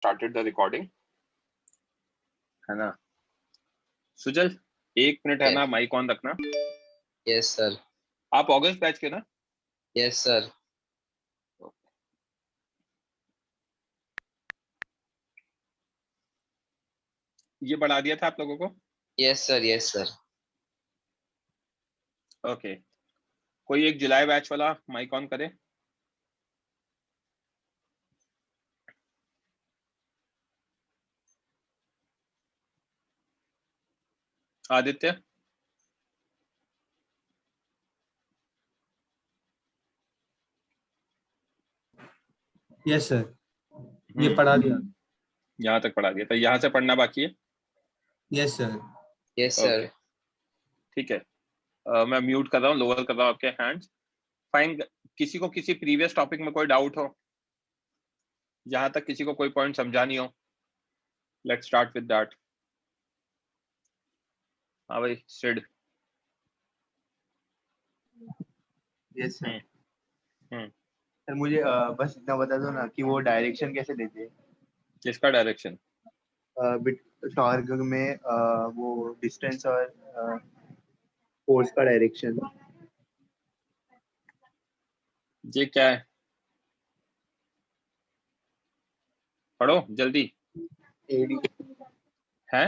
started the recording. है ना? Sujal, 1 minute है ना, माइक ऑन रखना. Yes sir. आप अगस्त बैच के ना? Yes sir. ये बढ़ा दिया था आप लोगों को? Yes sir. Yes sir. Okay. कोई एक जुलाई बैच वाला माइक ऑन करे. आदित्य. Yes sir. ये पढ़ा दिया. यहाँ तक पढ़ा दिया, तो यहाँ से पढ़ना बाकी है. Yes sir. Yes sir. ठीक है. मैं म्यूट कर रहा हूँ, लोअर कर रहा हूँ आपके हैंड्स. फाइन. किसी को किसी प्रीवियस टॉपिक में कोई डाउट हो, जहां तक किसी को कोई पॉइंट समझा नहीं हो, लेट्स स्टार्ट विद दैट. हाँ भाई, Sid. Yes sir. Hmm. Sir मुझे बस इतना बता दो ना कि वो डायरेक्शन कैसे देते हैं. किसका डायरेक्शन? टॉर्क में वो डिस्टेंस और फोर्स का डायरेक्शन. ये क्या है? पढ़ो जल्दी. एडी है?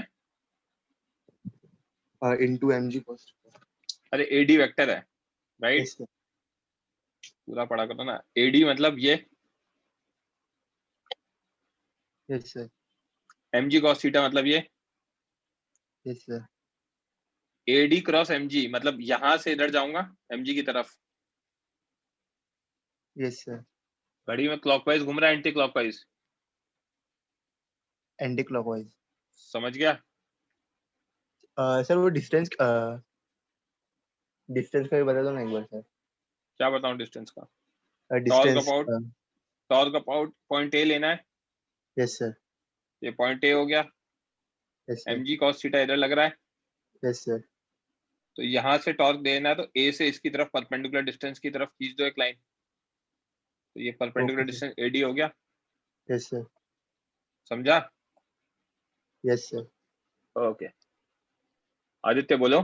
Into MG cost. अरे एडी वेक्टर है, राइट? Yes sir. पूरा पढ़ा करो ना. एडी मतलब ये. Yes sir. MG cos theta मतलब ये. Yes sir. AD cross MG मतलब यहां से इधर जाऊंगा एमजी की तरफ. Yes sir. घड़ी में क्लॉकवाइज घूम रहा है, एंटी क्लॉकवाइज. Anti clockwise. समझ गया? सर वो डिस्टेंस डिस्टेंस का भी बता दो ना एक बार सर. क्या बताऊं डिस्टेंस का? डिस्टेंस. टॉर्क अबाउट पॉइंट ए लेना है. Yes sir. ये पॉइंट ए हो गया. Yes sir. MG cos theta इधर लग रहा है. Yes sir. तो यहाँ से टॉर्क देना है, तो ए से इसकी तरफ परपेंडिकुलर डिस्टेंस की तरफ खींच दो एक लाइन. तो ये परपेंडिकुलर डिस्टेंस एडी हो गया. Yes sir. समझा? Yes sir. ओके. आदित्य बोलो.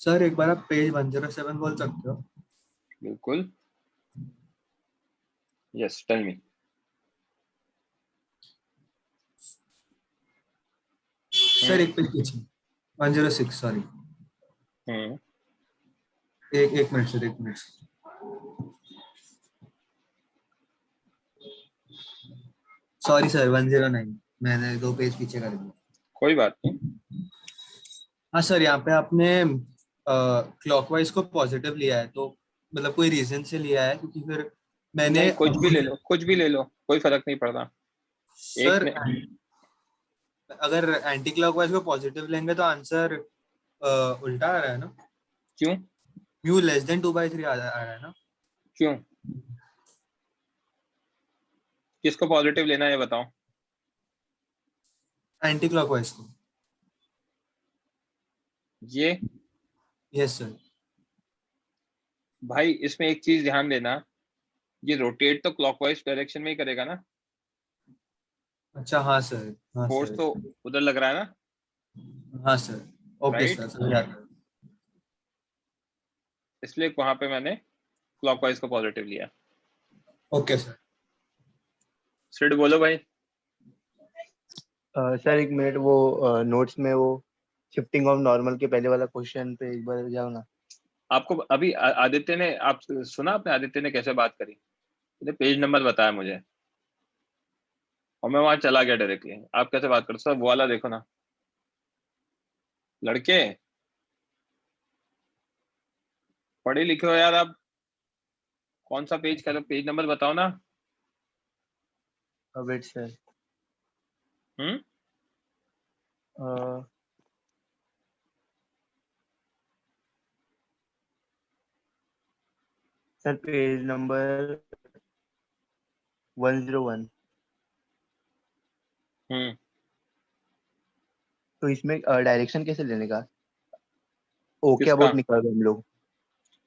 सर एक बार आप पेज 107 बोल सकते हो? बिल्कुल. Yes, tell me. सर एक पेज पीछे. 106 सॉरी. एक मिनट सर, एक मिनट. Sorry sir, 109. मैंने 2 पेज पीछे कर दिया. कोई बात नहीं. हाँ सर, यहाँ पे आपने क्लॉकवाइज को पॉजिटिव लिया है, तो मतलब कोई रीजन से लिया है? क्योंकि फिर मैंने नहीं, कुछ भी ले लो, कुछ भी ले लो, कोई फर्क नहीं पड़ता. सर अगर एंटी क्लॉकवाइज को पॉजिटिव लेंगे तो आंसर उल्टा आ रहा है ना? क्यों? म्यू लेस देन 2/3 आ रहा है ना? क्यों? किसको पॉजिटिव लेना है ये बताओ. एंटी क्लॉकवाइज को. ये यस सर. भाई इसमें एक चीज ध्यान देना, ये रोटेट तो क्लॉकवाइज डायरेक्शन में ही करेगा ना. अच्छा. हाँ सर. हाँ फोर्स सर. तो उधर लग रहा है ना. हाँ सर. Okay Right? सर, समझ आता है. इसलिए वहां पे मैंने क्लॉकवाइज को पॉजिटिव लिया. Okay sir. सिड बोलो भाई. सर एक मिनट, वो नोट्स में वो शिफ्टिंग ऑफ नॉर्मल के पहले वाला क्वेश्चन पे एक बार जाओ ना. आपको अभी आदित्य ने, आप सुना आपने आदित्य ने कैसे बात करी? पेज नंबर बताया मुझे और मैं वहां चला गया डायरेक्टली. आप कैसे बात करते हो? वो वाला देखो ना लड़के, पढ़े लिखे हो यार आप. कौन सा पेज, क्या पेज नंबर बताओ ना. Wait sir. Sir page number 101. तो इसमें डायरेक्शन कैसे लेने का? ओके अबाउट निकाल रहे हम लोग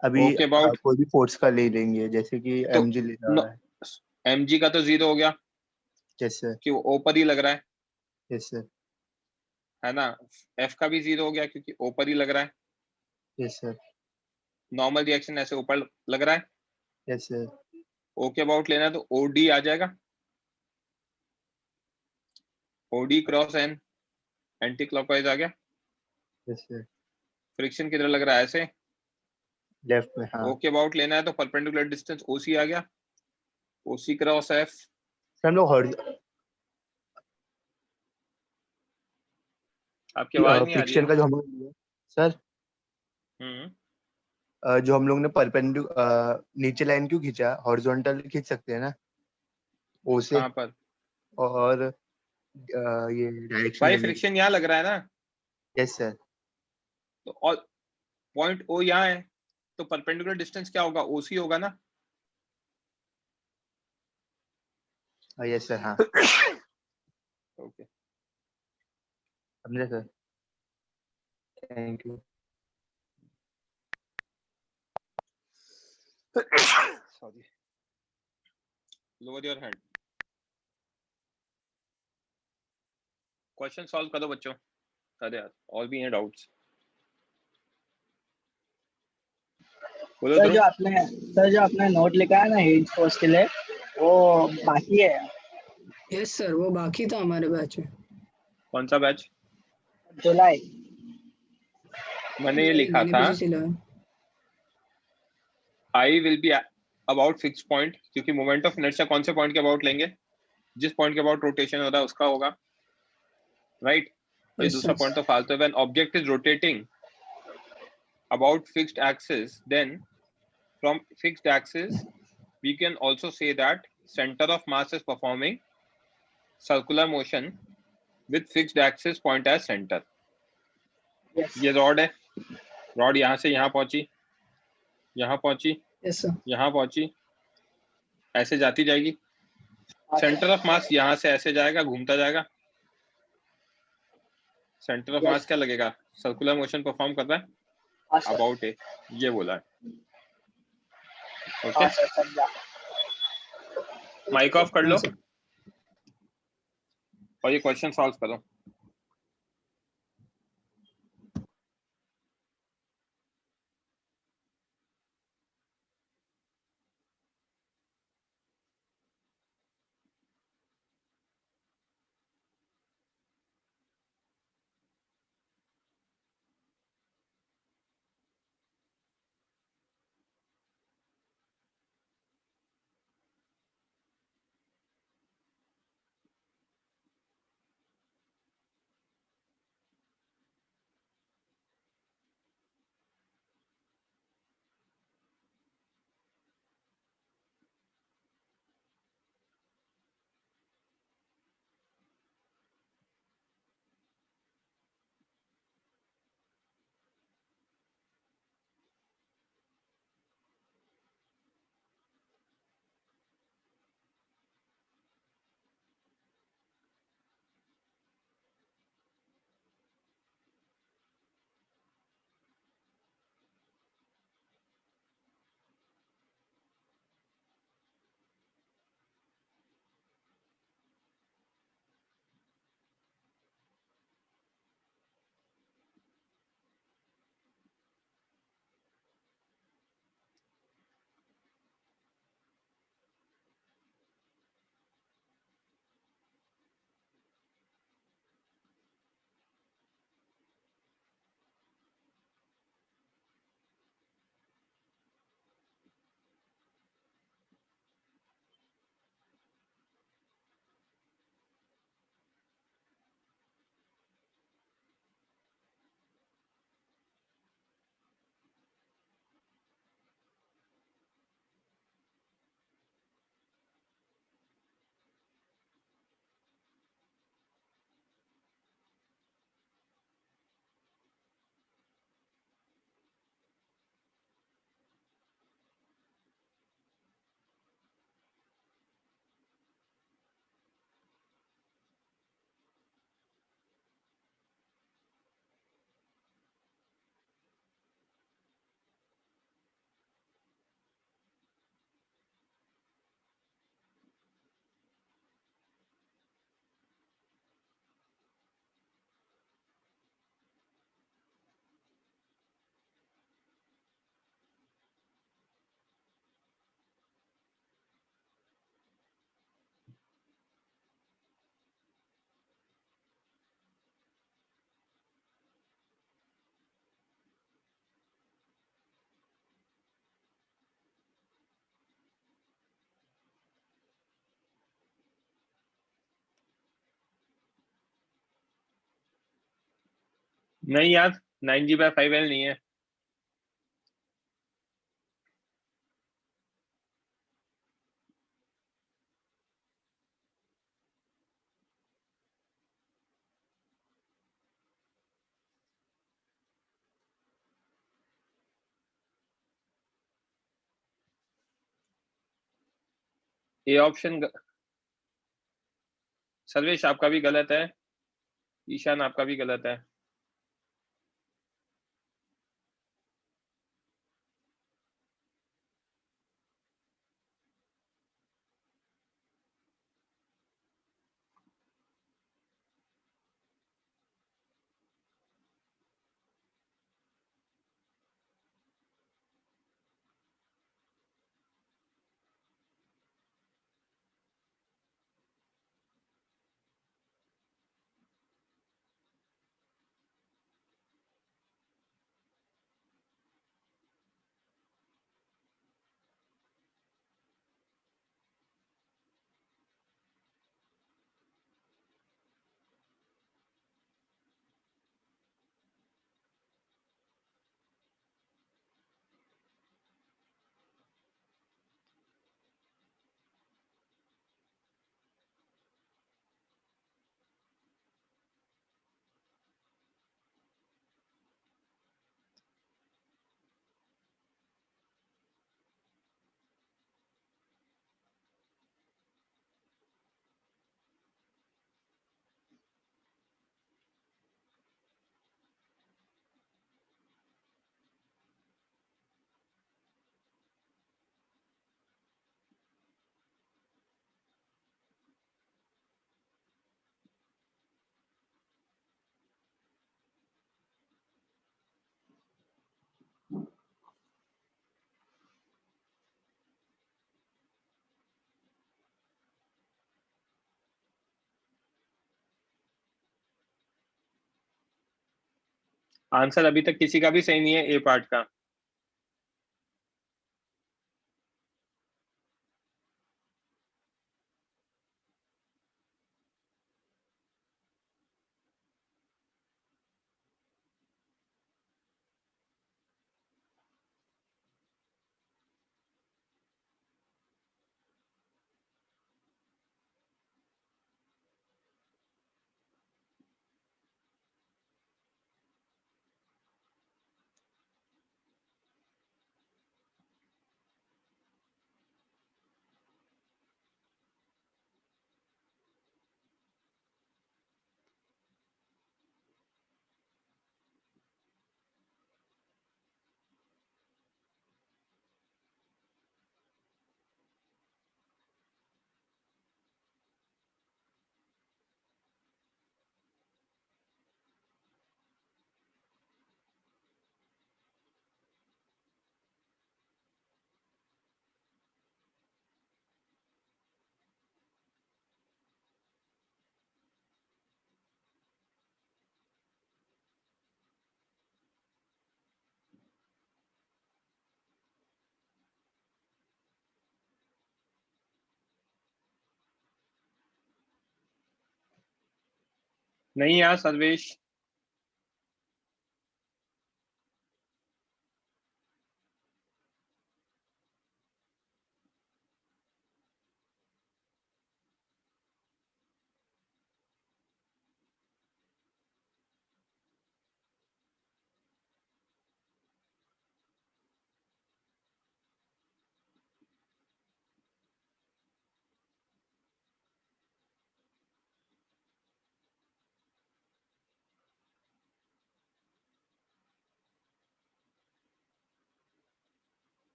अभी. ओके अबाउट कोई भी फोर्स का ले लेंगे, जैसे कि तो एमजी ले रहा है. mg का तो 0 हो गया यस सर, कि वो O पर ही लग रहा यस सर, है ना। F का भी 0 हो गया क्योंकि O पर ही लग रहा है। यस सर, नॉर्मल रिएक्शन ऐसे ऊपर लग रहा है। यस सर, O के अबाउट लेना है तो OD आ जाएगा, OD cross N anticlockwise आ गया। यस सर, फ्रिक्शन किधर लग रहा है, ऐसे। लेफ्ट में, हाँ। O के अबाउट लेना है तो परपेंडिकुलर डिस्टेंस OC आ गया, OC क्रॉस F। सर हम लोग आपकी आवाज नहीं आ रही फ्रिक्शन है। का जो हम लोग लिया सर, जो हम लोग ने नीचे लाइन क्यों खींचा, हॉरिजॉन्टल खींच सकते हैं ना ओ से, कहाँ पर और ये डायरेक्शन भाई? लेने के लिए। फ्रिक्शन यहाँ लग रहा है ना, यस सर, तो और पॉइंट O यहाँ है, तो परपेंडिकुलर डिस्टेंस क्या होगा, OC होगा ना। यस सर, हाँ ओके समझे sir, thank you. Sorry, lower your hand. Question solve करो बच्चों। अरे यार और भी हैं डाउट्स, बोलो सर ध्रुव। जो आपने नोट लिखा है ना हेड फोर्स के लिए, वो बाकी है। यस सर, वो बाकी था हमारे बैच में। कौन सा बैच? जुलाई। मैंने ये नहीं, लिखा मैंने था पीछे सिला है। I will be about fix point, क्योंकि मोमेंट ऑफ इनर्शिया कौन से पॉइंट के अबाउट लेंगे, जिस पॉइंट के अबाउट रोटेशन हो रहा है उसका होगा, राइट। ये यस दूसरा सर। पॉइंट तो फालतू है। When object is rotating about fixed axis, then from fixed axis we can also say that center of mass is performing circular motion with fixed axis point as center. ये rod है, rod यहाँ से यहाँ पहुंची, यहाँ पहुंची, yes sir. यहाँ पहुंची, ऐसे जाती जाएगी। सेंटर ऑफ मास यहाँ से ऐसे जाएगा, घूमता जाएगा। सेंटर ऑफ मास क्या लगेगा, सर्कुलर मोशन परफॉर्म कर रहा है अबाउट ए, ये बोला है। ओके, माइक ऑफ कर हाँ लो सर। और ये क्वेश्चन सॉल्व करो। नहीं यार, 9g/5l नहीं है। ये ऑप्शन सर्वेश आपका भी गलत है, ईशान आपका भी गलत है। आंसर अभी तक किसी का भी सही नहीं है ए पार्ट का। नहीं यार सर्वेश,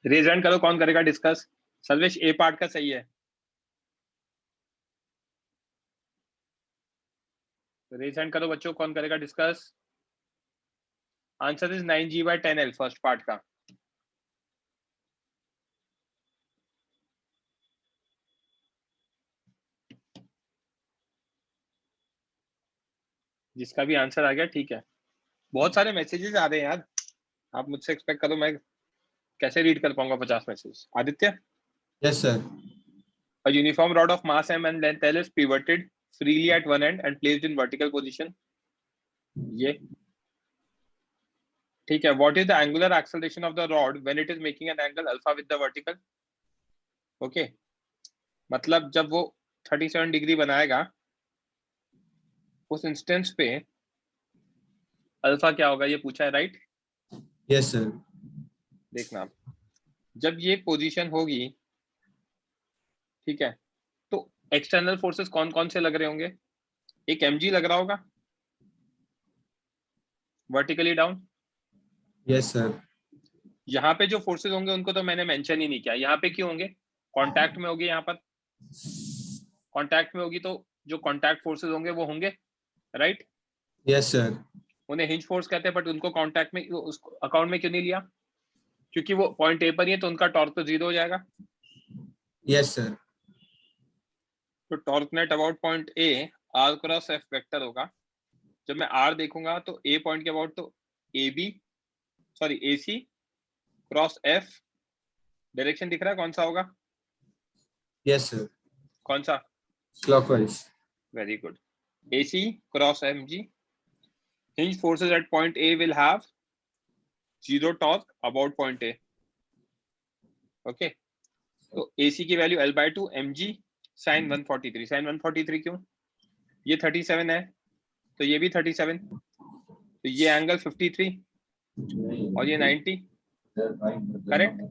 रेज हैंड करो कौन करेगा डिस्कस। सर्वेश ए पार्ट का सही है, रेज हैंड करो बच्चों, कौन करेगा discuss. Answer is 9g/10l first part का। जिसका भी आंसर आ गया ठीक है। बहुत सारे मैसेजेस आ रहे हैं यार, आप मुझसे एक्सपेक्ट करो मैं कैसे रीड कर पाऊंगा 50 message. Aditya, yes sir. a uniform rod of mass m and length l is pivoted freely at one end and placed in vertical position, ये ठीक है। what is the angular acceleration of the rod when it is making an angle alpha with the vertical? Okay मतलब जब वो 37 degree बनाएगा उस instance पे alpha क्या होगा ये पूछा है, राइट? Yes sir. देखना आप, जब ये पोजीशन होगी, ठीक है, तो एक्सटर्नल फोर्सेस कौन कौन से लग रहे होंगे? एक mg लग रहा होगा वर्टिकली डाउन। Yes sir. यहाँ पे जो फोर्सेस होंगे उनको तो मैंने मेंशन ही नहीं किया। यहाँ पे क्यों होंगे? कांटेक्ट में होगी, यहाँ पर कांटेक्ट में होगी तो जो कांटेक्ट फोर्सेस होंगे वो होंगे, राइट? Yes sir. उन्हें हिंज फोर्स कहते हैं, बट उनको कांटेक्ट में उसको अकाउंट में क्यों नहीं लिया? क्योंकि वो पॉइंट ए पर ही है तो उनका टॉर्क तो 0 हो जाएगा। Yes sir. तो torque net about point A R cross F vector होगा। जब मैं आर देखूंगा तो ए पॉइंट के अबाउट तो A B sorry A C cross F, direction दिख रहा है कौन सा होगा? Yes sir. कौन सा? Clockwise. Very good. A C cross M G, hinge forces at point A will have 0 torque about point A. Okay, तो AC की value L by 2 mg sin 143। sin 143 क्यों? ये 37 है तो ये भी 37, तो ये एंगल 53 और ये 90, करेक्ट?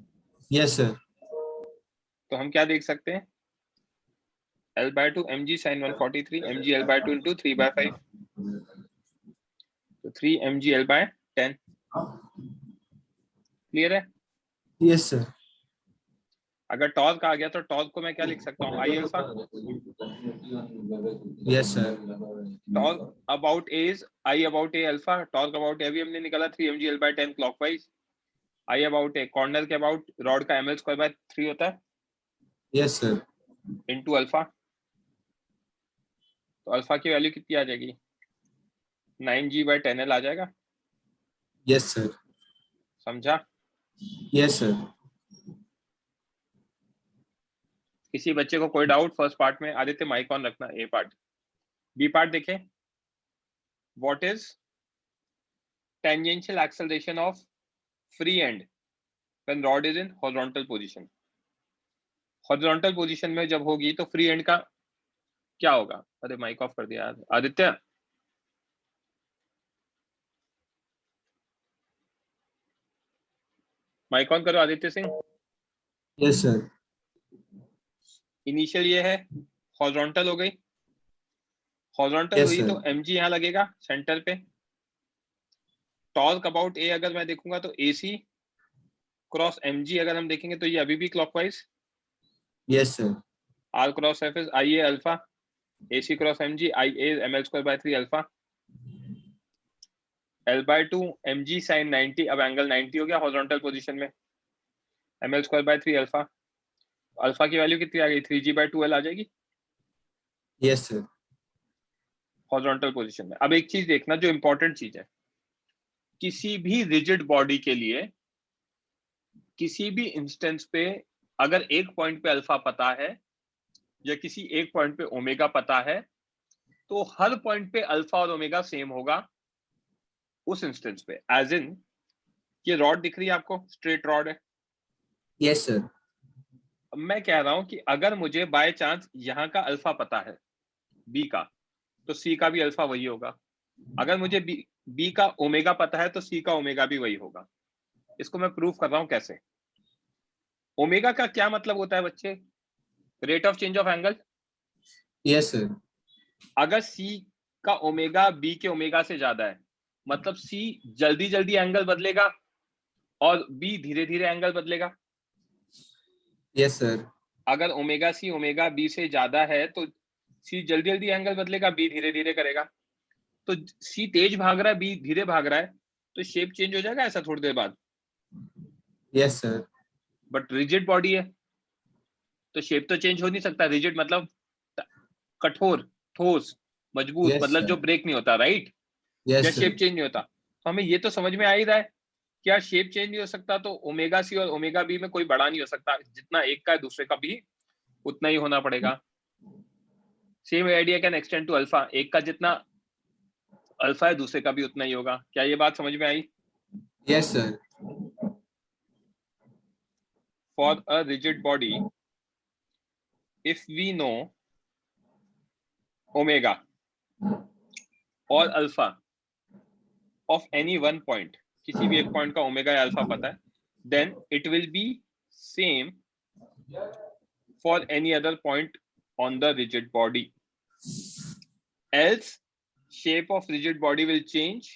Yes sir. तो हम क्या देख सकते हैं? L by 2 mg sin 143 mg L by 2 into 3 by 5, तो 3 mg L by 10। क्लियर है? Yes sir. अगर टॉर्क आ गया तो टॉर्क को मैं क्या लिख सकता हूँ? I alpha. Yes sir. Torque about A is I about A alpha. Torque about A भी हमने निकाला 3 mg L by 10 clockwise. I about A corner के अबाउट रॉड का ml स्क्वायर बाय 3 होता है यस सर। Into alpha. तो alpha की value कितनी आ जाएगी? 9g by 10l आ जाएगा। Yes sir. समझा? Yes sir. किसी बच्चे को कोई डाउट फर्स्ट पार्ट में? आदित्य माइक ऑन रखना। ए पार्ट। बी पार्ट देखें। What is tangential acceleration of free and when rod is in horizontal position? Horizontal position में जब होगी तो फ्री एंड का क्या होगा? अरे माइक ऑफ कर दिया आदित्य। माइक ऑन करो Aditya Singh. Yes sir. Initial ये है, हॉरिजॉन्टल हो गई, हॉरिजॉन्टल Yes, हुई sir. तो mg यहाँ लगेगा सेंटर पे। टॉर्क अबाउट ए अगर मैं देखूंगा तो AC क्रॉस mg अगर हम देखेंगे तो ये अभी भी clockwise. Yes sir. R cross F is IA alpha, AC cross mg IA ml square by 3 alpha. L by 2 mg sin 90, अब एंगल 90 हो गया हॉरिजॉन्टल पोजीशन में, ml square by 3 alpha. Alpha की वैल्यू कितनी आ गई? 3g by 2l आ जाएगी yes sir. Horizontal position में। अब एक चीज देखना जो इंपॉर्टेंट चीज है, किसी भी रिजिड बॉडी के लिए किसी भी इंस्टेंस पे अगर एक पॉइंट पे अल्फा पता है या किसी एक पॉइंट पे ओमेगा पता है तो हर पॉइंट पे अल्फा और ओमेगा सेम होगा उस इंस्टेंस पे। एज इन ये रॉड दिख रही है आपको, स्ट्रेट रॉड है। Yes sir. अब मैं कह रहा हूं कि अगर मुझे बाय चांस यहाँ का अल्फा पता है बी का, तो सी का भी अल्फा वही होगा। अगर मुझे बी का ओमेगा पता है तो सी का ओमेगा भी वही होगा। इसको मैं प्रूव कर रहा हूं कैसे। ओमेगा का क्या मतलब होता है बच्चे? Rate of change of angle. Yes sir. अगर सी का ओमेगा बी के ओमेगा से ज्यादा है मतलब सी जल्दी जल्दी एंगल बदलेगा और बी धीरे धीरे एंगल बदलेगा। Yes sir. अगर ओमेगा सी ओमेगा बी से ज्यादा है तो सी जल्दी जल्दी एंगल बदलेगा, बी धीरे धीरे करेगा। तो सी तेज भाग रहा है, बी धीरे भाग रहा है, तो शेप चेंज हो जाएगा ऐसा थोड़ी देर बाद। Yes sir. But rigid body है तो शेप तो चेंज हो नहीं सकता। रिजिड मतलब कठोर, ठोस, मजबूत, Yes, मतलब sir. जो ब्रेक नहीं होता, राइट? या यस शेप सर। चेंज नहीं होता। तो हमें ये तो समझ में आ ही रहा है कि यार शेप चेंज नहीं हो सकता, तो ओमेगा सी और ओमेगा बी में कोई बड़ा नहीं हो सकता, जितना एक का है दूसरे का भी उतना ही होना पड़ेगा। Same idea can extend to alpha, एक का जितना अल्फा है दूसरे का भी उतना ही होगा। क्या ये बात समझ में आई? Yes sir. For a rigid body if we know omega और alpha of any one point, किसी भी एक पॉइंट का ओमेगा या अल्फा पता है, then it will be same for any other point on the rigid body, else shape of rigid body will change,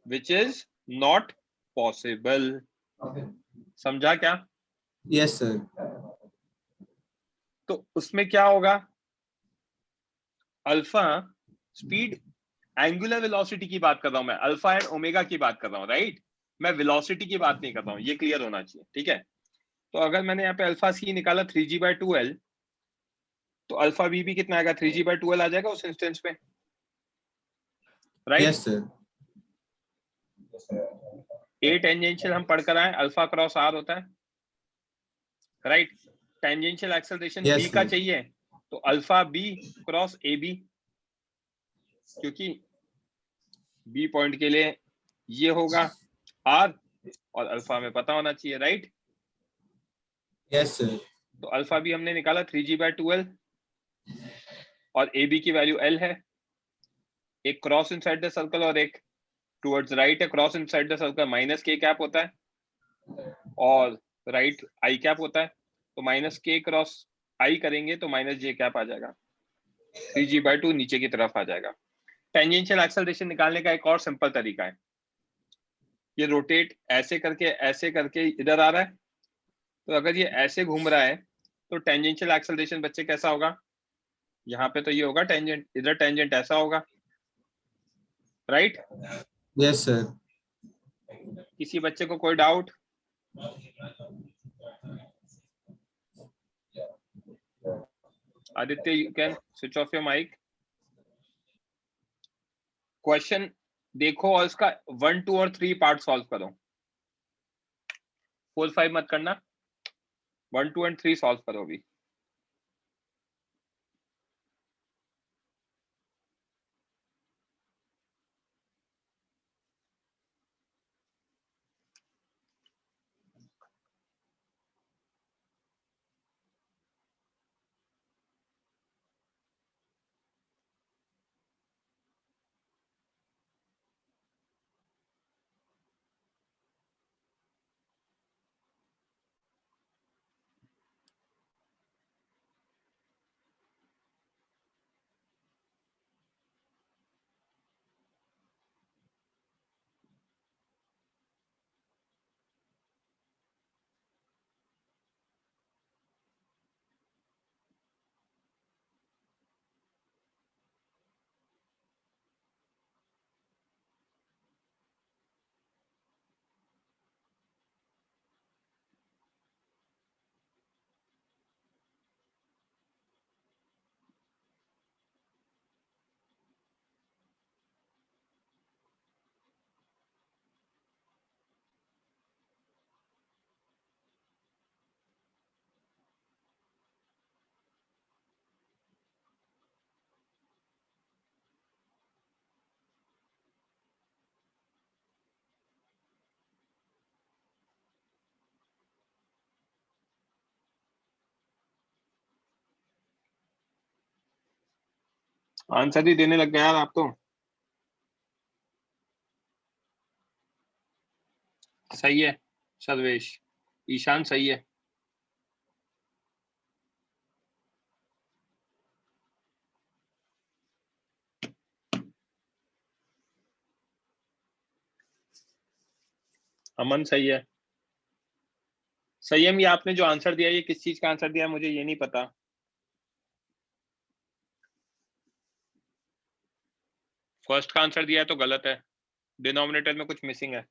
which is not possible. समझा क्या? Yes sir. तो उसमें क्या होगा, अल्फा स्पीड, एंगुलर वेलोसिटी की बात कर रहा हूं मैं, अल्फा एंड ओमेगा की बात कर रहा हूं, राइट? मैं वेलोसिटी की बात नहीं कर रहा हूं, ये क्लियर होना चाहिए, ठीक है? तो अगर मैंने यहाँ पे अल्फा सी निकाला 3g/2l, तो अल्फा बी भी कितना आएगा? 3g/2l आ जाएगा उस इंस्टेंस पे, right? Yes sir. A tangential हम पढ़ कर आए, अल्फा क्रॉस आर होता है, right? Tangential acceleration Yes, B का sir. चाहिए, तो alpha B cross A B, क्योंकि बी पॉइंट के लिए ये होगा आर और अल्फा में पता होना चाहिए, राइट? Yes sir. तो अल्फा बी हमने निकाला 3g/2l और ए बी की वैल्यू एल है, एक क्रॉस इनसाइड द सर्कल और एक टुवर्ड्स राइट है। Cross inside the circle minus के कैप होता है और राइट आई कैप होता है, तो माइनस के क्रॉस आई करेंगे तो माइनस जे कैप आ जाएगा, 3g/2 नीचे की तरफ आ जाएगा। टेंजेंशियल एक्सेलरेशन निकालने का एक और सिंपल तरीका है, ये रोटेट ऐसे करके इधर आ रहा है, तो अगर ये ऐसे घूम रहा है तो टेंजेंशियल एक्सेलरेशन बच्चे कैसा होगा? यहाँ पे तो ये होगा टेंजेंट, इधर टेंजेंट ऐसा होगा, राइट? Yes sir. किसी बच्चे को कोई doubt? Aditya, you can switch off your mike. Question देखो और इसका 1, 2 और 3 पार्ट सॉल्व करो, 4, 5 मत करना, 1, 2 एंड 3 सॉल्व करो अभी। आंसर ही देने लग गए यार आप तो। सही है सर्वेश, ईशान सही है। अमन सही है। संयम, ये आपने जो आंसर दिया ये किस चीज का आंसर दिया मुझे ये नहीं पता। फर्स्ट का आंसर दिया है तो गलत है, डिनोमिनेटर में कुछ मिसिंग है।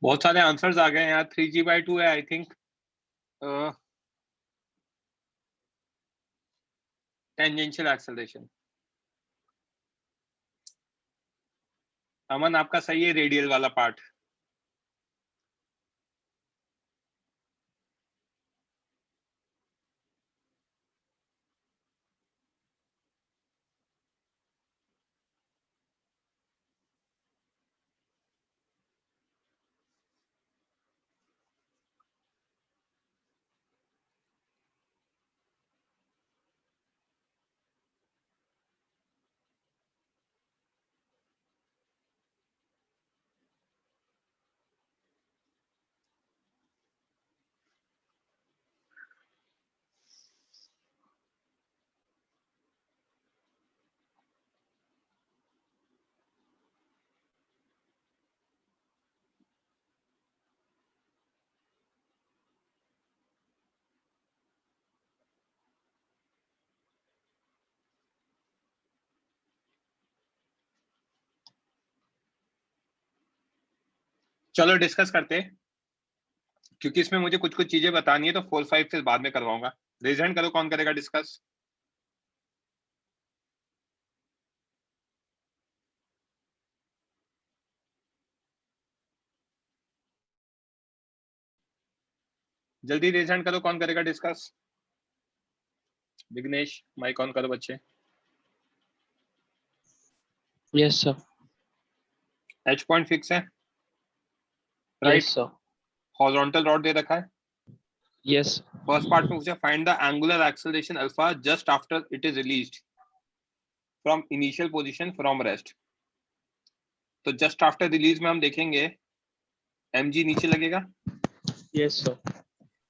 बहुत सारे आंसर्स आ गए हैं यहाँ। 3g/2 है I think. Tangential acceleration. Aman आपका सही है, रेडियल वाला पार्ट। चलो डिस्कस करते हैं, क्योंकि इसमें मुझे कुछ कुछ चीजें बतानी है, तो 4-5 फिर बाद में करवाऊंगा। रेज हैंड करो, कौन करेगा डिस्कस। जल्दी रेज हैंड करो, कौन करेगा डिस्कस। विघ्नेश माइक ऑन करो बच्चे। Yes sir. H point fix है, yes right. Sir. Horizontal rod दे रखा है। यस। फर्स्ट पार्ट में पूछा find the angular acceleration alpha just after it is released from initial position from rest. तो just after release में हम देखेंगे mg नीचे लगेगा। Yes sir.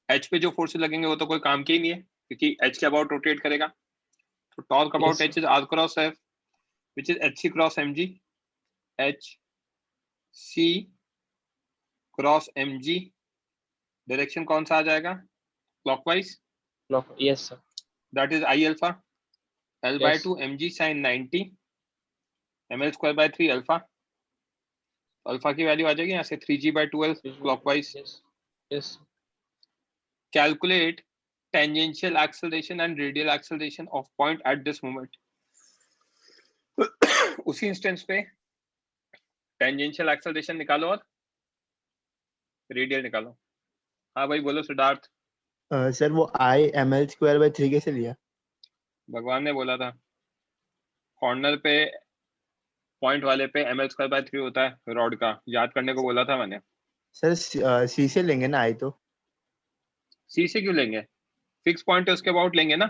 h पे जो फोर्स लगेंगे वो तो कोई काम के ही नहीं है, क्योंकि h के अबाउट रोटेट करेगा। तो torque about Yes, h is r cross f which is hc cross mg। hc cross mg direction कौन सा आ जाएगा, clockwise. Yes sir. That is i alpha l/2 Yes. mg sin 90 ml²/3 alpha. Alpha की value आ जाएगी यहाँ से 3g/12 clockwise. Yes. Yes. Calculate tangential acceleration and radial acceleration of point at this moment। उसी instance पे tangential acceleration निकालो और radial निकालो। हाँ भाई बोलो सिद्धार्थ। सर वो I ml²/3 कैसे लिया? भगवान ने बोला था कॉर्नर पे पॉइंट वाले पे ml²/3 होता है रॉड का, याद करने को बोला था मैंने। सर C से लेंगे ना I तो? सी से क्यों लेंगे, फिक्स पॉइंट है उसके अबाउट लेंगे ना।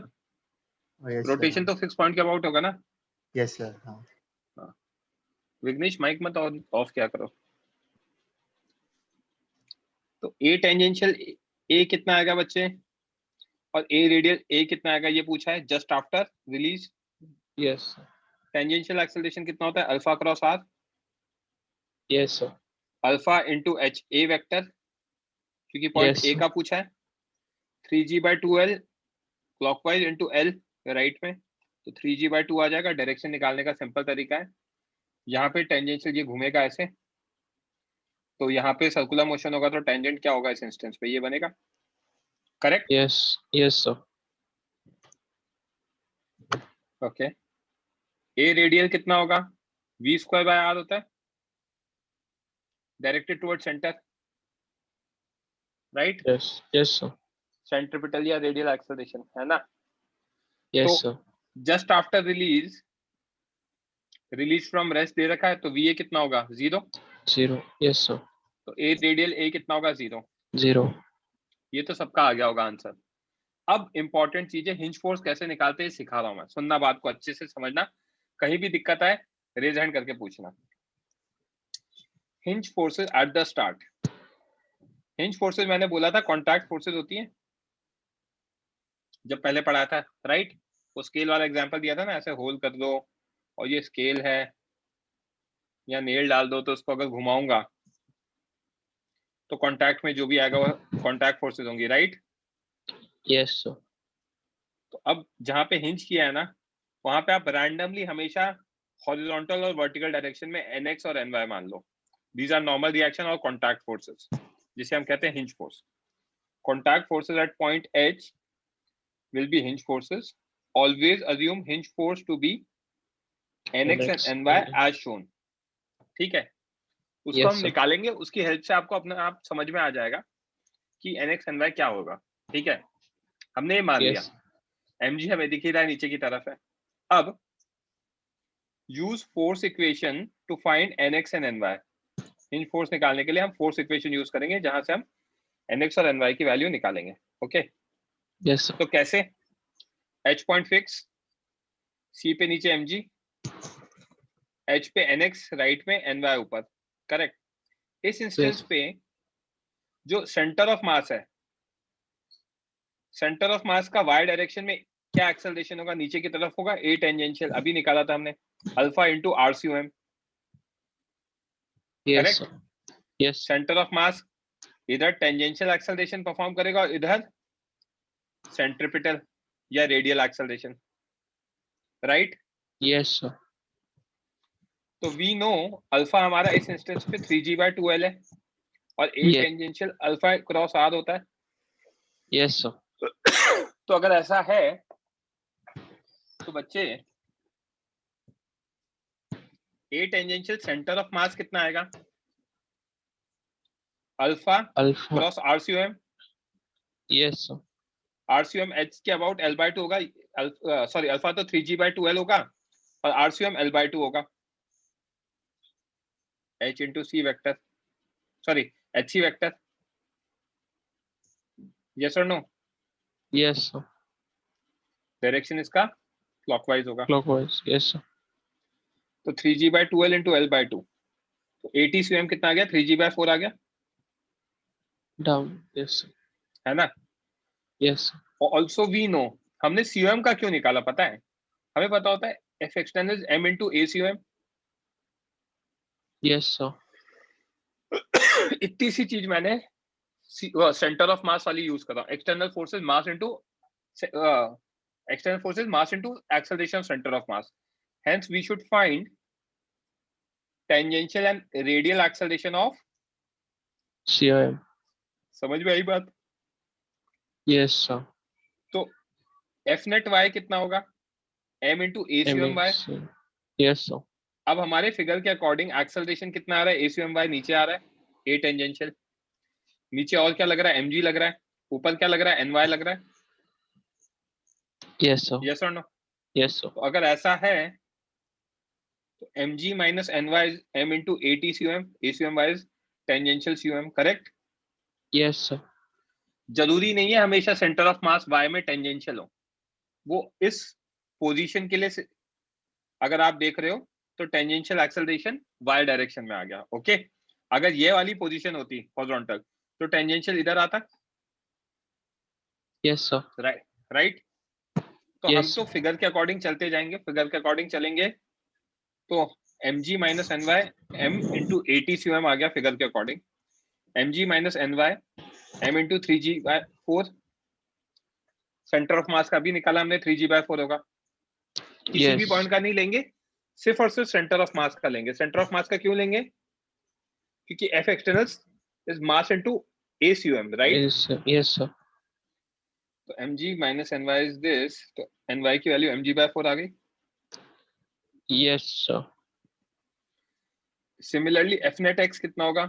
यस रोटेशन तो फिक्स पॉइंट के अबाउट होगा ना। Yes sir. हाँ विघ्नेश माइक मत ऑफ क्या करो। तो ए टेंजेंशियल ए कितना आएगा बच्चे, और ए रेडियल ए कितना आएगा ये पूछा है just after release. Yes. Tangential acceleration कितना होता है, alpha cross R. Yes sir. Alpha into H A vector, क्योंकि पॉइंट Yes, ए sir. का पूछा है। 3g/2l clockwise into L right में, तो 3g/2 आ जाएगा। डायरेक्शन निकालने का सिंपल तरीका है, यहाँ पे टेंजेंशियल ये घूमेगा ऐसे, तो यहाँ पे सर्कुलर मोशन होगा, तो टेंजेंट क्या होगा इस इंस्टेंस पे, ये बनेगा। Correct. Yes. Yes, sir. Okay. A radial कितना होगा, v²/r होता है, directed toward centre, right. Yes. Yes, sir. Centripetal या रेडियल एक्सेलरेशन है ना। Yes, तो sir. Just after release from rest दे रखा है, तो वी ए कितना होगा, 0। 0. Yes, sir. तो ए रेडियल ए कितना होगा, 0। 0. ये तो सबका आ गया होगा आंसर। अब इंपॉर्टेंट चीजें, हिंज फोर्स कैसे निकालते हैं सिखा रहा हूं मैं, सुनना बात को अच्छे से समझना, कहीं भी दिक्कत आए रेज हैंड करके पूछना। Hinge forces at the start. Hinge forces मैंने बोला था कॉन्टैक्ट फोर्सेस होती हैं, जब पहले पढ़ा था, राइट। वो स्केल वाला एग्जांपल दिया था ना, ऐसे होल कर दो और ये स्केल है, या नेल डाल दो, तो उसको अगर घुमाऊंगा तो कॉन्टैक्ट में जो भी आएगा वो कॉन्टैक्ट फोर्सेस होंगी, राइट। Yes, sir. तो अब जहां पे हिंज किया है ना, वहां पे आप रैंडमली हमेशा हॉरिजॉन्टल और वर्टिकल डायरेक्शन में nx और ny मान लो। These are normal reaction or contact forces, जिसे हम कहते हैं hinge force. Contact forces at point H will be hinge forces. Always assume hinge force to be NX and NY as shown. ठीक है, उसको Yes, हम sir. निकालेंगे, उसकी हेल्प से आपको अपने आप समझ में आ जाएगा कि NX NY क्या होगा. ठीक है, हमने ये मान लिया. Yes. mg हमें दिख ही रहा है, नीचे की तरफ है. अब use force equation two find nx and ny. Hinge force निकालने के लिए हम फोर्स इक्वेशन यूज करेंगे, जहां से हम nx और ny की वैल्यू निकालेंगे. Okay, Yes, sir. तो कैसे? h पॉइंट फिक्स, c पे नीचे mg, h पे nx राइट में, ny ऊपर. करेक्ट. इस इंस्टेंस Yes. पे जो सेंटर ऑफ मास है, सेंटर ऑफ मास का y डायरेक्शन में क्या एक्सेलरेशन होगा? नीचे की तरफ होगा. a टेंजेंशियल अभी निकाला था हमने, alpha into RCOM. Yes, Correct? sir. Yes. Centre of मास इधर टेंजेंशियल एक्सेलरेशन परफॉर्म करेगा और इधर सेंट्रिपिटल या radial acceleration. Right? Yes, sir. तो वी नो अल्फा हमारा इस इंस्टेंस पे 3g/2l है और a Yes. Tangential alpha cross r होता है. Yes, sir. तो अगर ऐसा है तो बच्चे a टेंजेंशियल सेंटर ऑफ मास कितना आएगा? Alpha Alpha. Cross RCOM. Yes, sir. RCOM h के अबाउट l/2 होगा. सॉरी, अल्फा तो 3g/2l होगा और RCOM l/2 होगा. h into C vector, sorry hc vector. Yes और नो? Yes, sir. डायरेक्शन इसका क्लॉकवाइज होगा. Clockwise. Yes, sir. तो 3g/2l इंटू l/2, तो 80 कितना आ गया? 3g/4 आ गया, Down. Yes, sir. है ना? Yes, sir. Also we know, हमने COM का क्यों निकाला पता है? हमें पता होता है F external m into ACOM. Yes, sir. इतनी सी चीज मैंने सेंटर ऑफ मास वाली यूज कर रहा हूँ. External forces mass into external forces mass into acceleration of center of mass. Hence we should find tangential and radial acceleration of COM. समझ में आई बात? Yes, sir. तो F net y कितना होगा? m into ACOM y. MX. Yes, sir. अब हमारे figure के according acceleration कितना आ रहा है? ACOM y नीचे आ रहा है, a टेंजेंशियल. नीचे और क्या लग रहा है? mg लग रहा है. ऊपर क्या लग रहा है? ny लग रहा है. Yes, sir. यस और नो? Yes, sir. तो अगर ऐसा है तो mg minus ny is m into ATCOM. ACOM y is tangential COM. Correct? Yes, sir. जरूरी नहीं है हमेशा सेंटर ऑफ मास y में टेंजेंशियल हो. वो इस पोजीशन के लिए अगर आप देख रहे हो तो टेंजेंशियल एक्सेलरेशन y डायरेक्शन में आ गया. ओके, अगर ये वाली पोजीशन होती हॉरिजॉन्टल तो टेंजेंशियल इधर आता. Yes, sir. राइट? तो Yes, हम तो फिगर के अकॉर्डिंग चलते जाएंगे, फिगर के अकॉर्डिंग चलेंगे. तो mg minus ny m into ATCOM आ गया फिगर के according. mg minus ny m into 3g/4. Centre of मास का भी निकाला हमने, 3g/4 होगा. किसी भी Yes. पॉइंट का नहीं लेंगे, सिर्फ और सिर्फ सेंटर ऑफ मास का लेंगे. सेंटर ऑफ मास का क्यों लेंगे? क्योंकि F external is mass into ACOM, right? Yes, sir. Yes, sir. तो mg minus ny is this, तो ny की वैल्यू mg/4 आ गई. Yes, sir. Similarly F net x कितना होगा?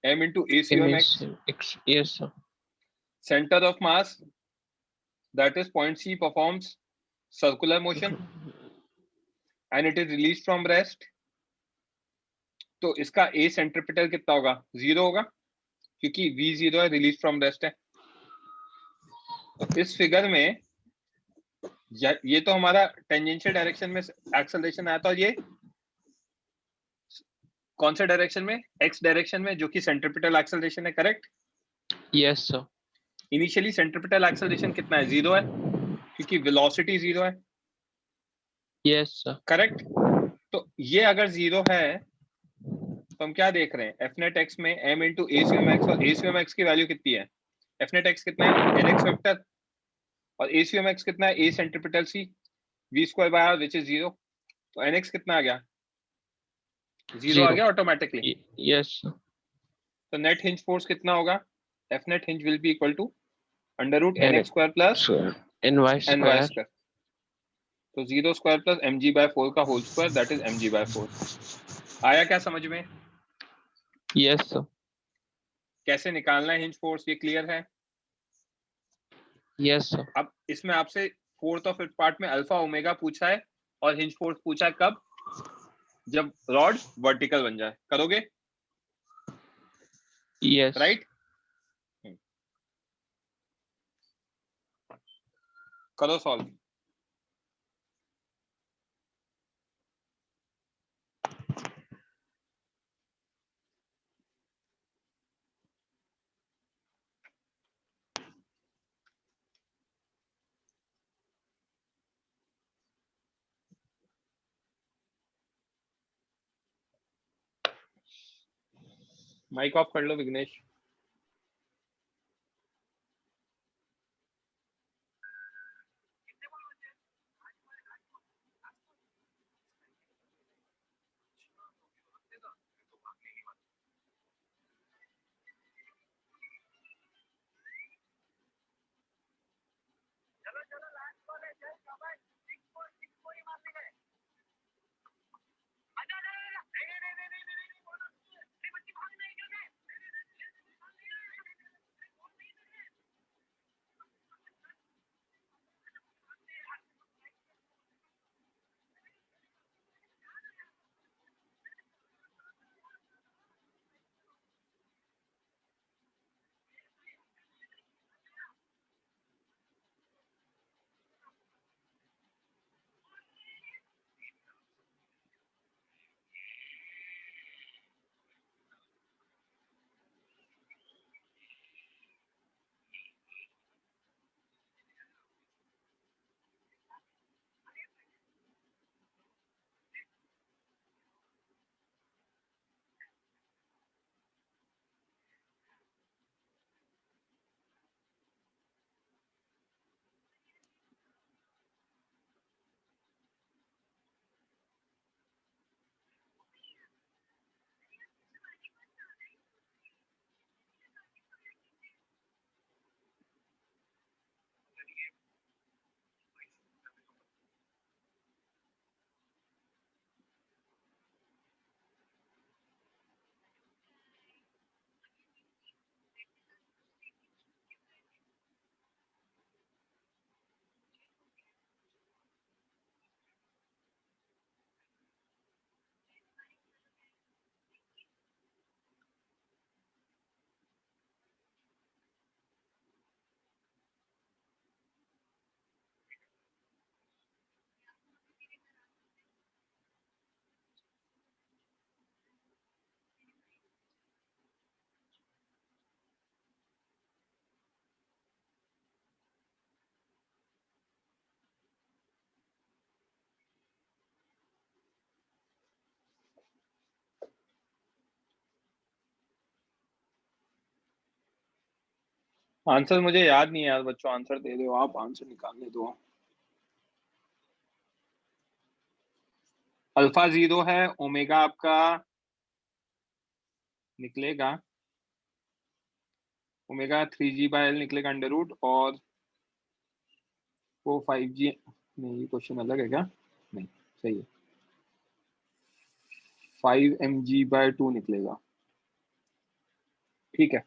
m into ACOM x. X. Yes, sir. Center of mass, that is point C, performs circular motion and it is released from rest. तो इसका A centripetal कितना होगा? 0 होगा, क्योंकि V0 है, release from rest है. तो इस फिगर में ये तो हमारा टेंजेंशियल डायरेक्शन में एक्सेलरेशन आया था, और ये कौन से डायरेक्शन में? x डायरेक्शन में, जो कि सेंट्रिपिटल एक्सेलरेशन है. Correct? Yes, sir. Initially centripetal acceleration कितना है? 0 है, क्योंकि वेलोसिटी 0 है. Yes, sir. करेक्ट? तो ये अगर 0 है तो हम क्या देख रहे हैं? F net x में m into ACOM x, और ACOM x की वैल्यू कितनी है? F net x कितना है? nx वेक्टर, और ACOM x कितना है? a centripetal c v square by r which is 0. तो nx कितना आ गया? जीरो आ Zero. गया ऑटोमेटिकली। Yes, sir. तो नेट हिंज फोर्स कितना होगा? F net hinge will be equal to under root N N X square plus square. NY N Y square. Square. तो 0 square plus M G by 4 का whole square that is M G by 4। आया क्या समझ में? Yes, sir. कैसे निकालना है hinge force, ये क्लियर है? Yes, sir. अब इसमें आपसे फोर्थ और फिफ्थ पार्ट में अल्फा ओमेगा पूछा है और हिंज फोर्स पूछा है कब? जब रॉड वर्टिकल बन जाए। करोगे? Yes. राइट? करो सॉल्व। माइक ऑफ कर लो विघ्नेश। आंसर मुझे याद नहीं है यार बच्चों, आंसर दे दो आप, आंसर निकालने दो। अल्फा 0 है, ओमेगा आपका निकलेगा, ओमेगा 3g/l निकलेगा अंडर रूट, और वो 5g, नहीं ये क्वेश्चन अलग है क्या? नहीं सही है, 5mg/2 निकलेगा। ठीक है,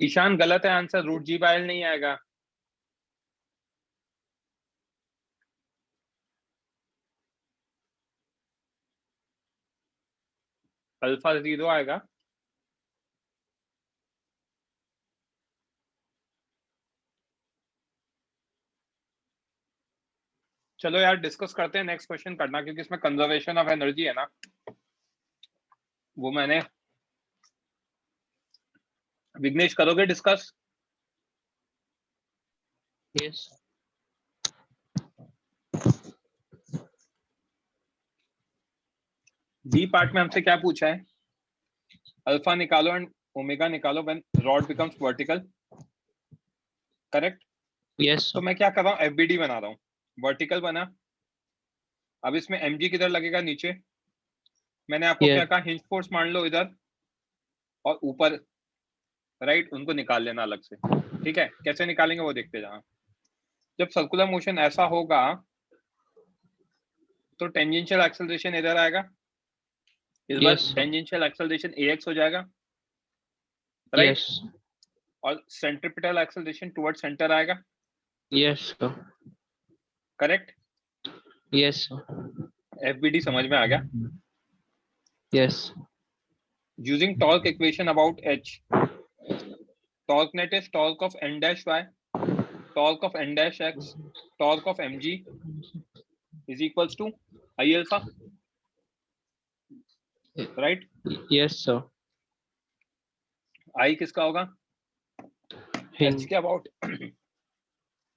ईशान गलत है answer, root G by L नहीं आएगा। अल्फा 0 आएगा। चलो यार डिस्कस करते हैं, नेक्स्ट क्वेश्चन करना, क्योंकि इसमें कंजर्वेशन ऑफ एनर्जी है ना, वो मैंने। विघ्नेश करोगे डिस्कस? Yes. डी पार्ट में हमसे क्या पूछा है? अल्फा निकालो एंड ओमेगा निकालो when rod becomes vertical, correct? Yes. तो मैं क्या कर रहा हूँ, एफबीडी बना रहा हूँ, वर्टिकल बना। अब इसमें एमजी किधर लगेगा? नीचे। मैंने आपको Yeah. क्या कहा, हिंज फोर्स मान लो इधर और ऊपर, राइट, उनको निकाल लेना अलग से। ठीक है, कैसे निकालेंगे वो देखते जाना। जब सर्कुलर मोशन ऐसा होगा तो टेंजेंशियल एक्सेलरेशन इधर आएगा, इस बार Yes. टेंजेंशियल एक्सेलरेशन ax हो जाएगा, राइट? Yes. और सेंट्रीपिटल एक्सेलरेशन टुवर्ड सेंटर आएगा, Yes. Sir. Correct? Yes. Sir. FBD समझ में आ गया? Yes. Using torque equation about h, torque net is torque of n dash y, torque of n dash x, torque of mg is equals to I alpha, right? Yes, sir. I किसका होगा? h Hinge. के about,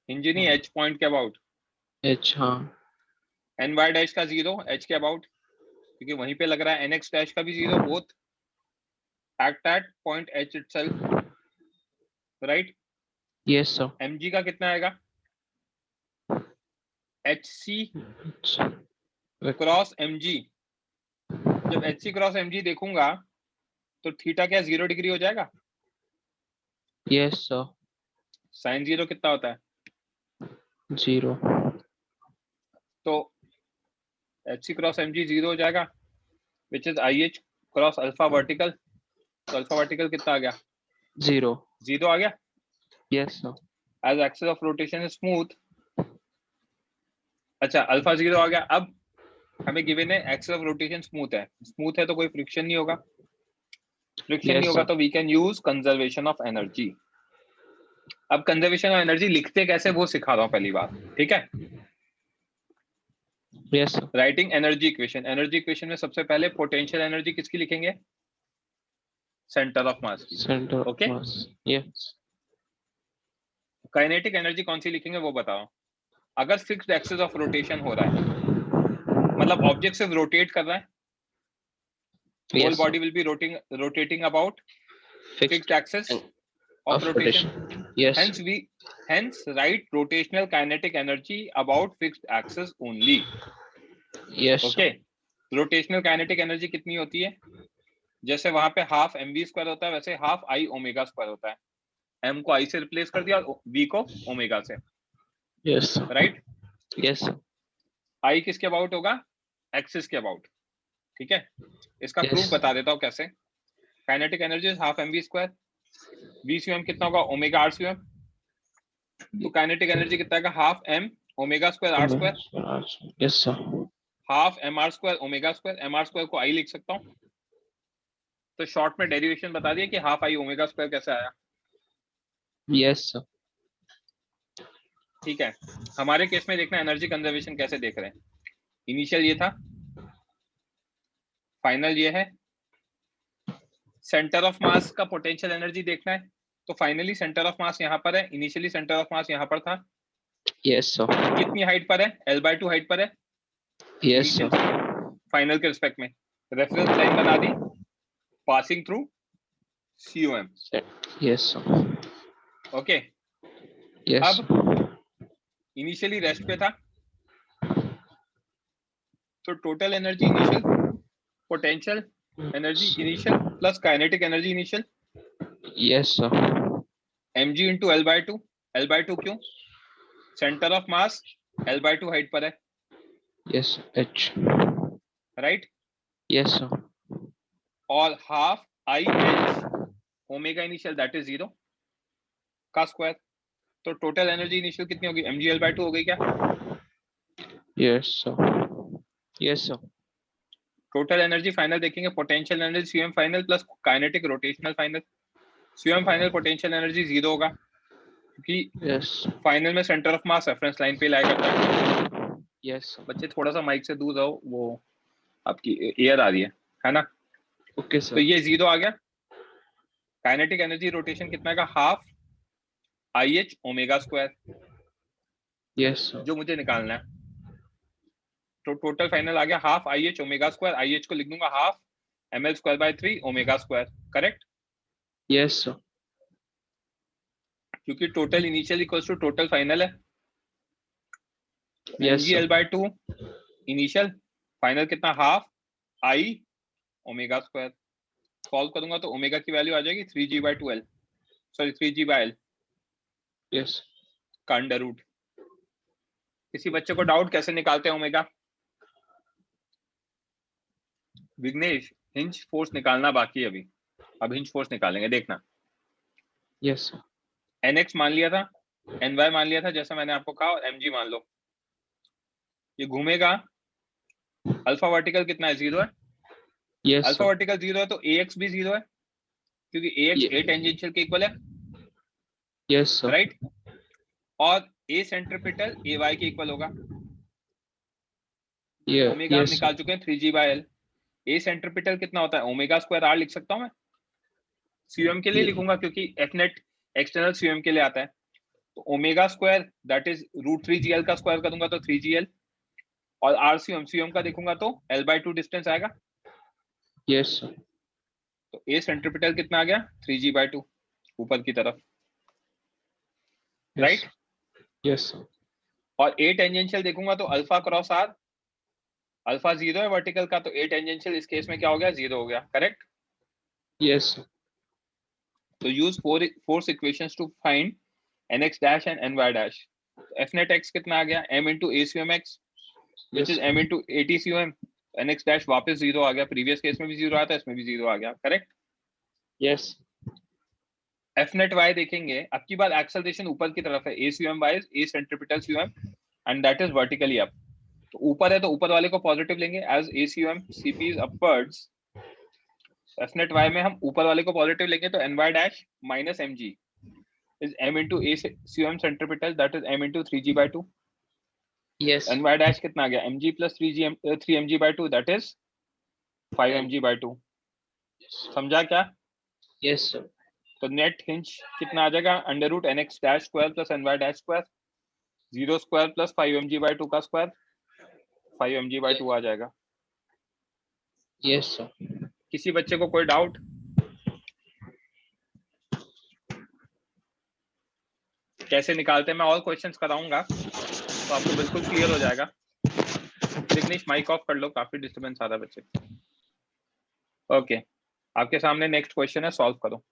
hinge नहीं, h point के about, H. हाँ. n y dash का 0, h के about, क्योंकि वहीं पे लग रहा है, n x dash का भी 0, both act at point h itself, right? Yes, sir. mg का कितना आएगा? hc cross mg। जब hc क्रॉस mg देखूंगा तो थीटा क्या 0 डिग्री हो जाएगा? Yes, sir. साइन 0 कितना होता है? 0. तो hc क्रॉस mg 0 हो जाएगा, which is IH cross alpha vertical. तो अल्फा वर्टिकल कितना आ गया? 0. 0 आ गया। Yes, sir. As axis of rotation is smooth. अच्छा, अल्फा 0 आ गया। अब हमें गिवन है एक्सिस ऑफ रोटेशन स्मूथ है, स्मूथ है तो कोई फ्रिक्शन नहीं होगा, फ्रिक्शन Yes, नहीं होगा sir. तो we can use conservation of energy. अब कंजर्वेशन ऑफ एनर्जी लिखते कैसे वो सिखा रहा हूं पहली बार, ठीक है? Yes, sir. Writing energy equation, energy equation में सबसे पहले पोटेंशियल एनर्जी किसकी लिखेंगे? सेंटर ऑफ मास की। Center of Okay. mass. Yes. Kinetic energy कौन सी लिखेंगे वो बताओ। अगर फिक्स्ड एक्सिस ऑफ रोटेशन हो रहा है, मतलब ऑब्जेक्ट सिर्फ रोटेट कर रहा है, whole Yes, sir. Body will be rotating about Fixed fixed axis of of rotation. Yes. Hence write rotational kinetic energy about fixed axis only. Yes. Okay. Rotational kinetic energy कितनी होती है? जैसे वहां पे हाफ mv स्क्वायर होता है, वैसे half I omega square होता है। m को I से रिप्लेस कर दिया और v को ओमेगा से, Yes, sir. Right? Yes, sir. I किसके अबाउट होगा? एक्सिस के अबाउट, ठीक है? इसका Yes. प्रूफ बता देता हूँ कैसे। Kinetic energy half mv square, v CM कितना होगा? Omega r CM। तो काइनेटिक एनर्जी कितना है? Half m omega square r square, Yes, sir. Half mr square omega square. mr square को I लिख सकता हूँ, तो शॉर्ट में डेरिवेशन बता दिया कि हाफ I ओमेगा स्क्वायर कैसे आया, Yes, sir. ठीक है? हमारे केस में देखना एनर्जी कंजर्वेशन कैसे देख रहे हैं। इनिशियल ये था, फाइनल ये है। सेंटर ऑफ मास का पोटेंशियल एनर्जी देखना है, तो फाइनली सेंटर ऑफ मास यहाँ पर है, इनिशियली सेंटर ऑफ मास यहाँ पर था। Yes, sir. कितनी हाइट पर है? L/2 हाइट पर है Yes, sir. फाइनल के रिस्पेक्ट में। रेफरेंस लाइन बना दी, passing through COM। Yes, sir. Okay, Yes. अब इनिशियली रेस्ट पे था, तो total energy initial, potential energy initial plus kinetic energy initial, Yes, sir. mg into L/2। L/2 क्यों? Centre of mass L/2 height पर है, Yes, H. Right? Yes, sir. और half IH omega initial that is 0, का square, तो total energy initial कितनी होगी, mgl/2 हो गई क्या? Yes, sir. Yes, sir. Total energy final देखेंगे, potential energy CM final plus kinetic rotational final. CM final potential energy 0 होगा क्योंकि Yes. फाइनल में centre of mass reference line पे लाया करता है। Yes, sir. बच्चे थोड़ा सा माइक से दूर रहो, वो आपकी एयर आ रही है ना? Okay, तो sir. ये 0 आ गया। काइनेटिक एनर्जी रोटेशन कितना का, half IH omega square, Yes, sir. जो मुझे निकालना है। तो टोटल फाइनल आ गया half IH omega square, IH को लिख दूंगा half ml²/3 omega square, correct? Yes, sir. क्योंकि total initial equals to total final है। Yes, sir. mgl/2 initial, final कितना, half I omega square. Solve करूंगा तो ओमेगा की वैल्यू आ जाएगी 3g/2l, सॉरी 3g/l Yes. का अंडर रूट। किसी बच्चे को डाउट कैसे निकालते हैं ओमेगा? विघ्नेश, हिंज फोर्स निकालना बाकी है अभी, अब हिंज फोर्स निकालेंगे, देखना। Yes, sir. nx मान लिया था, ny मान लिया था जैसा मैंने आपको कहा, और mg मान लो। ये घूमेगा, अल्फा वर्टिकल कितना है, 0 है। Yes, alpha sir. वर्टिकल 0 है तो ax भी 0 है, क्योंकि ax a टेंजेंशियल के इक्वल है, Yes, sir. राइट? और a सेंट्रिपिटल ay के इक्वल होगा। Yeah. ओमेगा हम Yes, sir. निकाल चुके हैं 3g/l। a सेंट्रिपिटल कितना होता है, ओमेगा स्क्वायर r लिख सकता हूं मैं। सीएम के लिए Yeah. लिखूंगा क्योंकि fnet एक्सटर्नल सीएम के लिए आता है। तो omega square that is √3gl का स्क्वायर करूंगा तो 3gl, और आरसीएम सीएम का देखूंगा तो l/2 डिस्टेंस आएगा। Yes, sir. तो ए सेंट्रिपिटल कितना आ गया, 3g/2 ऊपर की तरफ, Yes. राइट? Yes, sir. और ए टेंजेंशियल देखूंगा तो अल्फा क्रॉस आर, अल्फा 0 है वर्टिकल का, तो ए टेंजेंशियल इस केस में क्या हो गया, 0 हो गया, करेक्ट? Yes, sir. तो use force equations to find nx dash and ny dash. fnet x कितना आ गया, m into acmx which Yes, is m into atcom, nx dash वापस 0 आ गया, प्रीवियस केस में भी 0 आया था, इसमें भी 0 आ गया, करेक्ट? Yes. fnet y देखेंगे, अब की बार एक्सेलरेशन ऊपर की तरफ है, acum y is a centripetal cum and that is vertically up। तो ऊपर है तो ऊपर वाले को पॉजिटिव लेंगे, as acum cp is upwards, fnet y में हम ऊपर वाले को पॉजिटिव लेंगे तो ny dash minus mg is m into acum centripetal, that is m into 3g/2। Yes. ny dash कितना आ गया, mg plus 3mg/2 that is 5mg/2। समझा क्या? Yes, sir. तो नेट हिंज कितना आ जाएगा, under root nx dash square plus ny dash square, 0 square plus 5mg/2 का स्क्वायर, 5mg/2 आ जाएगा। Yes, sir. किसी बच्चे को कोई डाउट? कैसे निकालते हैं, मैं और क्वेश्चंस कराऊंगा तो आपको बिल्कुल क्लियर हो जाएगा। विघ्नेश माइक ऑफ कर लो, काफी डिस्टर्बेंस आ रहा है बच्चे। ओके, आपके सामने नेक्स्ट क्वेश्चन है, सॉल्व करो।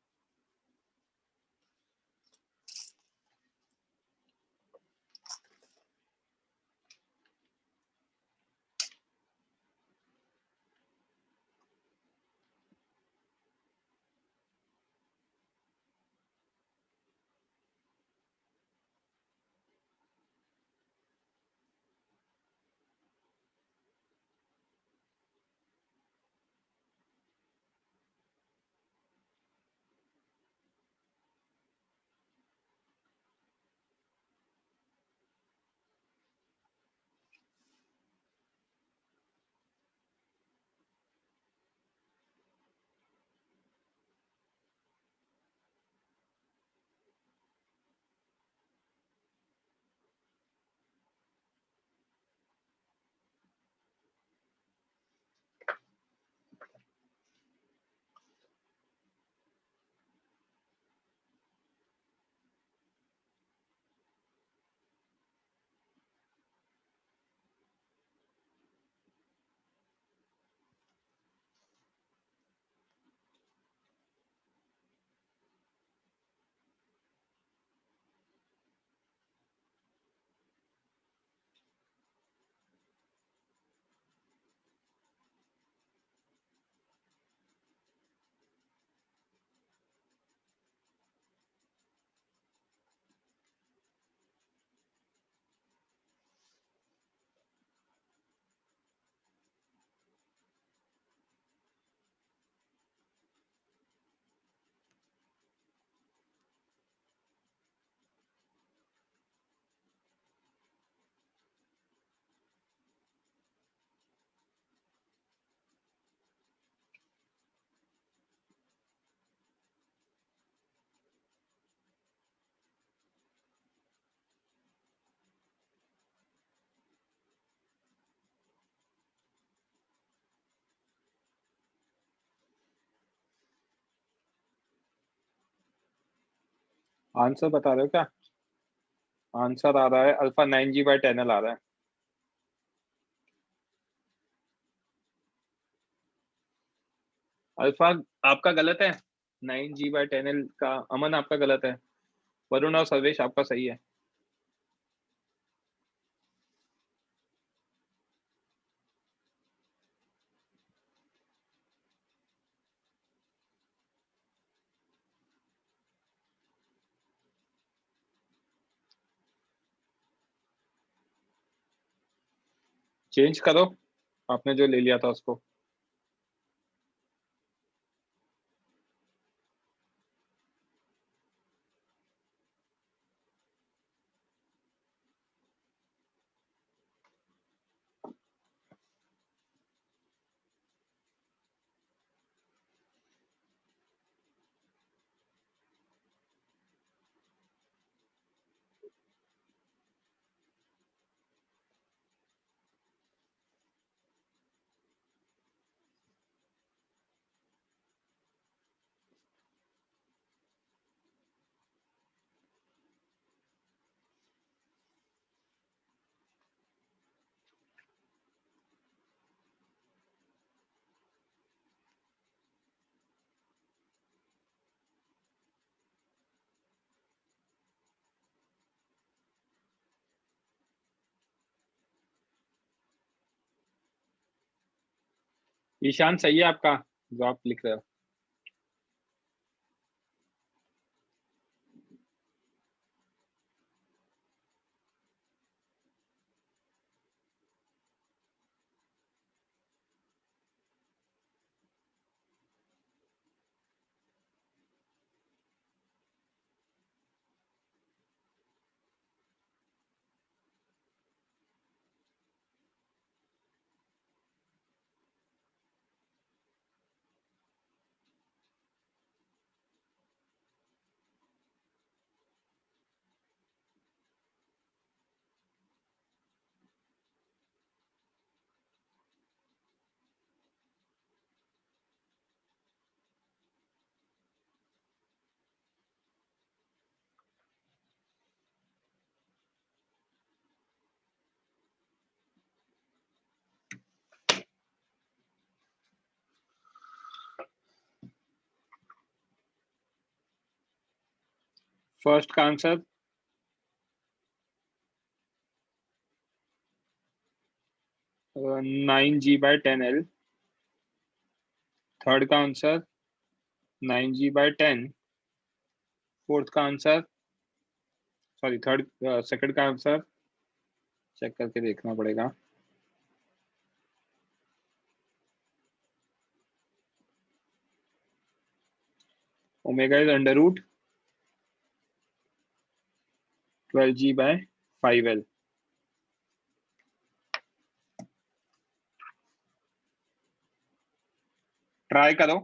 आंसर बता रहे हो क्या? आंसर आ रहा है अल्फा 9g/10l आ रहा है। अल्फा आपका गलत है, 9g/10l का अमन आपका गलत है, वरुण और सर्वेश आपका सही है। चेंज करो आपने जो ले लिया था उसको। ईशान सही है आपका जो आप लिख रहे हो। फर्स्ट का आंसर 9g/10l, थर्ड का आंसर 9g/10, फोर्थ का आंसर सॉरी थर्ड सेकंड का आंसर चेक करके देखना पड़ेगा। Omega is under root 12g/5l। Try करो।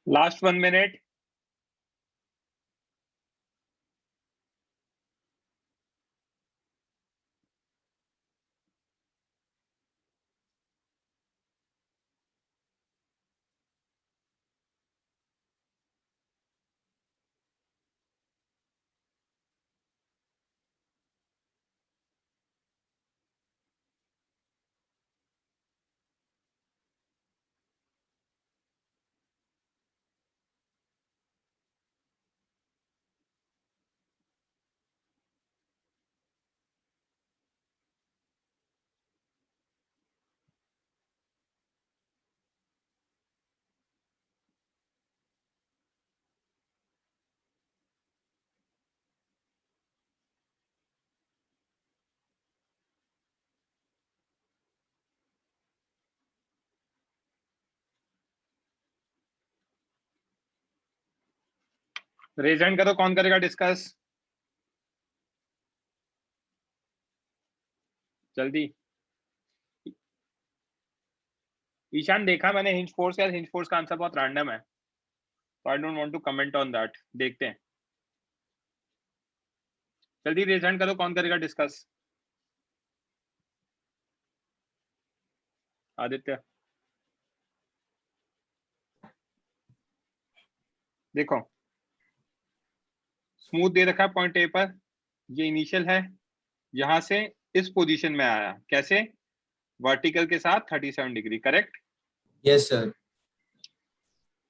Last 1 minute. रेज हैंड करो, कौन करेगा डिस्कस जल्दी। ईशान देखा मैंने हिंज फोर्स का, हिंज फोर्स का आंसर बहुत रैंडम है, तो I don't want to comment on that. देखते हैं, जल्दी रेज हैंड करो, कौन करेगा डिस्कस। आदित्य देखो, स्मूथ दे रखा है पॉइंट ए पर, ये इनिशियल है, यहां से इस पोजीशन में आया, कैसे, वर्टिकल के साथ 37 degree, correct. Yes sir.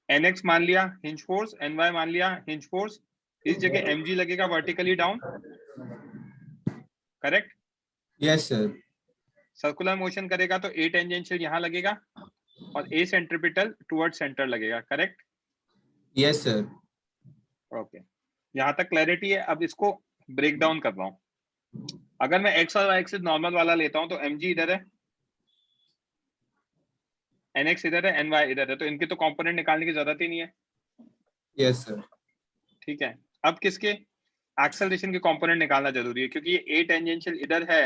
NX मान लिया हिंज फोर्स, NY मान लिया हिंज फोर्स, इस जगह mg लगेगा vertically down, correct. Yes sir. Circular motion करेगा तो A टेंजेंशियल यहां लगेगा और A सेंट्रिपिटल टुवर्ड सेंटर लगेगा, करेक्ट। Yes sir. ओके, यहां तक क्लैरिटी है। अब इसको ब्रेक डाउन कर रहा हूं। अगर मैं x और y एक्सिस नॉर्मल वाला लेता हूं तो mg इधर है, nx इधर है, ny इधर है, तो इनके तो कंपोनेंट निकालने की जरूरत ही नहीं है। Yes sir. ठीक है, अब किसके, एक्सेलरेशन के कंपोनेंट निकालना जरूरी है, क्योंकि ये A टेंजेंशियल इधर है,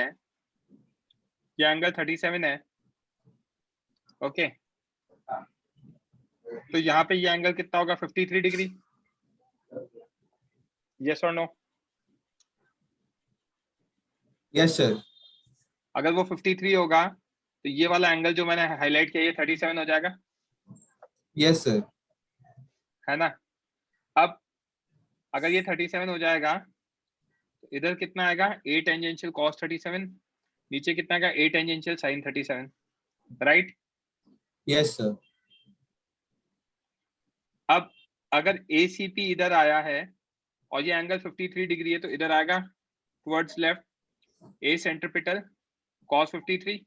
ये एंगल 37 है, ओके। तो यहाँ पे ये एंगल कितना होगा, 53 डिग्री, यस और नो। Yes sir. अगर वो 53 होगा तो ये वाला एंगल जो मैंने हाईलाइट किया ये 37 हो जाएगा, यस सर। है ना। अब अगर ये 37 हो जाएगा तो इधर कितना आएगा, A टेंजेंशियल cos 37, नीचे कितना आएगा, A tangential sin 37, right. Yes sir. अब अगर ACP इधर आया है और ये एंगल 53 डिग्री है तो इधर आएगा towards left, A centripetal cos 53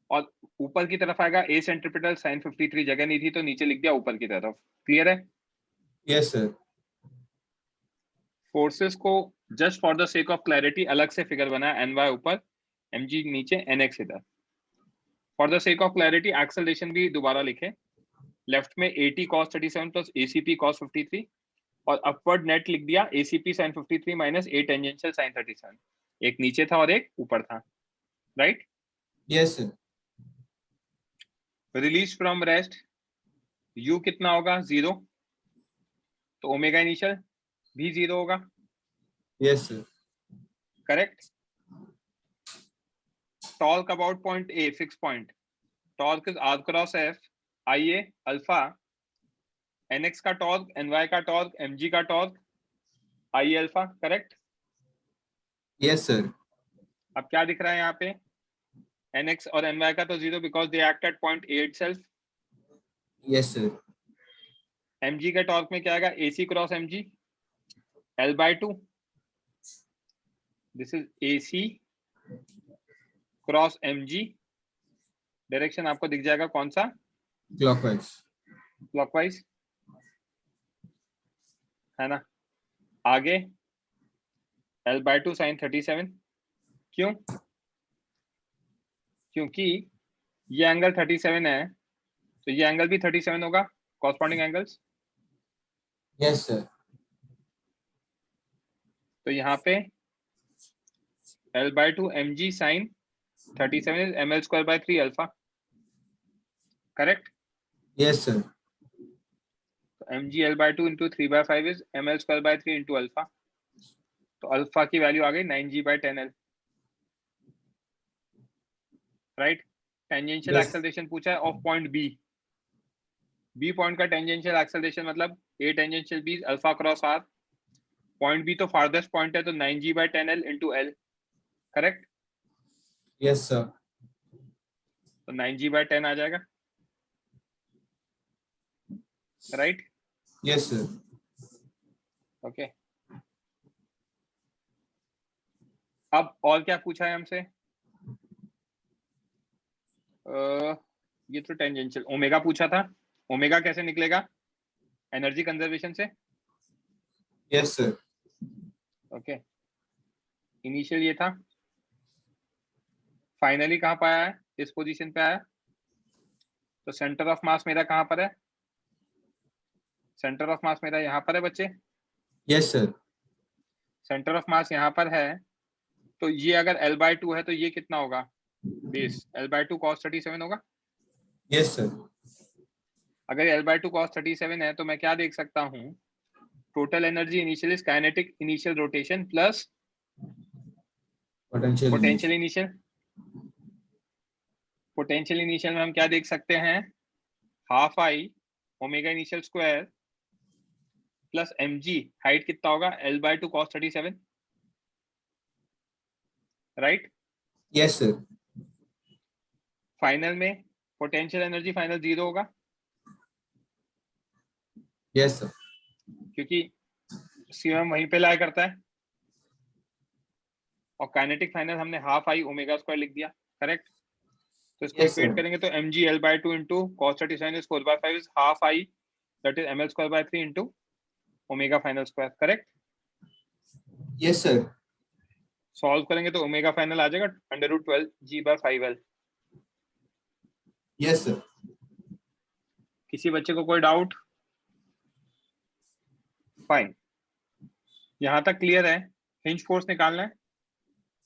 और ऊपर की तरफ आएगा A सेंट्रिपिटल sin 53, जगह नहीं थी तो नीचे लिख दिया ऊपर की तरफ, क्लियर है। Yes sir. फोर्सेस को just for the sake of clarity अलग से फिगर बनाया, NY ऊपर, mg नीचे, NX इधर। For the sake of clarity acceleration भी दोबारा लिखे, लेफ्ट में AT cos 37 plus ACP cos 53 और अपवर्ड नेट लिख दिया ACP sin 53 minus A tangential sin 37, एक नीचे था और एक ऊपर था, right. Yes sir. Release from rest, U कितना होगा, 0, तो ओमेगा इनिशियल भी 0 होगा, yes sir. Correct. Torque about point A, fix point, torque is R cross F, IA alpha, NX का टॉर्क, NY का टॉर्क, mg का torque, IA alpha, correct. Yes sir. अब क्या दिख रहा है यहाँ पे, NX और NY का तो 0 because they act at point A itself. Yes sir. mg के टॉर्क में क्या आएगा, AC cross mg, L/2, this is AC cross mg, direction आपको दिख जाएगा कौन सा, क्लॉकवाइज। क्लॉकवाइज, है ना। आगे L/2 sin 37, क्यों, क्योंकि ये एंगल 37 है तो ये एंगल भी 37 होगा, कॉरस्पॉन्डिंग एंगल्स। Yes sir. तो यहाँ पे L/2 mg sin 37 is ml² by 3 alpha, correct. Yes sir. mg L/2 into 3/5 is mL²/3 into alpha. तो अल्फा की वैल्यू आ गई 9g/10L, right. Tangential Yes. Acceleration पूछा है of point B. B point का टेंजेंशियल एक्सेलरेशन मतलब A tangential B alpha cross R. Point B तो farthest point है, तो 9g/10L into L, correct. Yes, sir. तो 9g/10 आ जाएगा, राइट। Yes, sir. ओके, अब और क्या पूछा है हमसे? ये तो टेंजेंशियल ओमेगा पूछा था। ओमेगा कैसे निकलेगा? एनर्जी कंजर्वेशन से। Yes, sir. ओके, इनिशियल ये था, फाइनली कहाँ पे आया है? इस पोजीशन पे आया। तो सेंटर ऑफ मास मेरा कहाँ पर है? सेंटर ऑफ मास मेरा यहाँ पर है बच्चे। Yes, sir. सेंटर ऑफ मास यहाँ पर है, तो ये अगर L/2 है तो ये कितना होगा? बेस L/2 cos 37 होगा। Yes, sir. अगर L/2 cos 37 है तो मैं क्या देख सकता हूँ? Total energy initial is kinetic initial rotation plus Potential. Potential initial. Potential initial में हम क्या देख सकते हैं? Half I omega initial square plus mg, height कितना होगा? L/2 cos 37, right. Yes, sir. Final में पोटेंशियल एनर्जी फाइनल 0 होगा, Yes, sir. क्योंकि सीएम वहीं पे लाया करता है। और काइनेटिक फाइनल हमने हाफ आई ओमेगा स्क्वायर लिख दिया, करेक्ट। तो इसको Yes, इक्वेट sir. करेंगे तो mg L/2 into cos 37 is 4/5 is half I, that is mL²/3 into omega final square, correct. Yes, sir. Solve करेंगे तो ओमेगा फाइनल आ जाएगा √12g/5L। Yes, sir. किसी बच्चे को कोई डाउट? फाइन, यहाँ तक क्लियर है। हिंज फोर्स निकालना है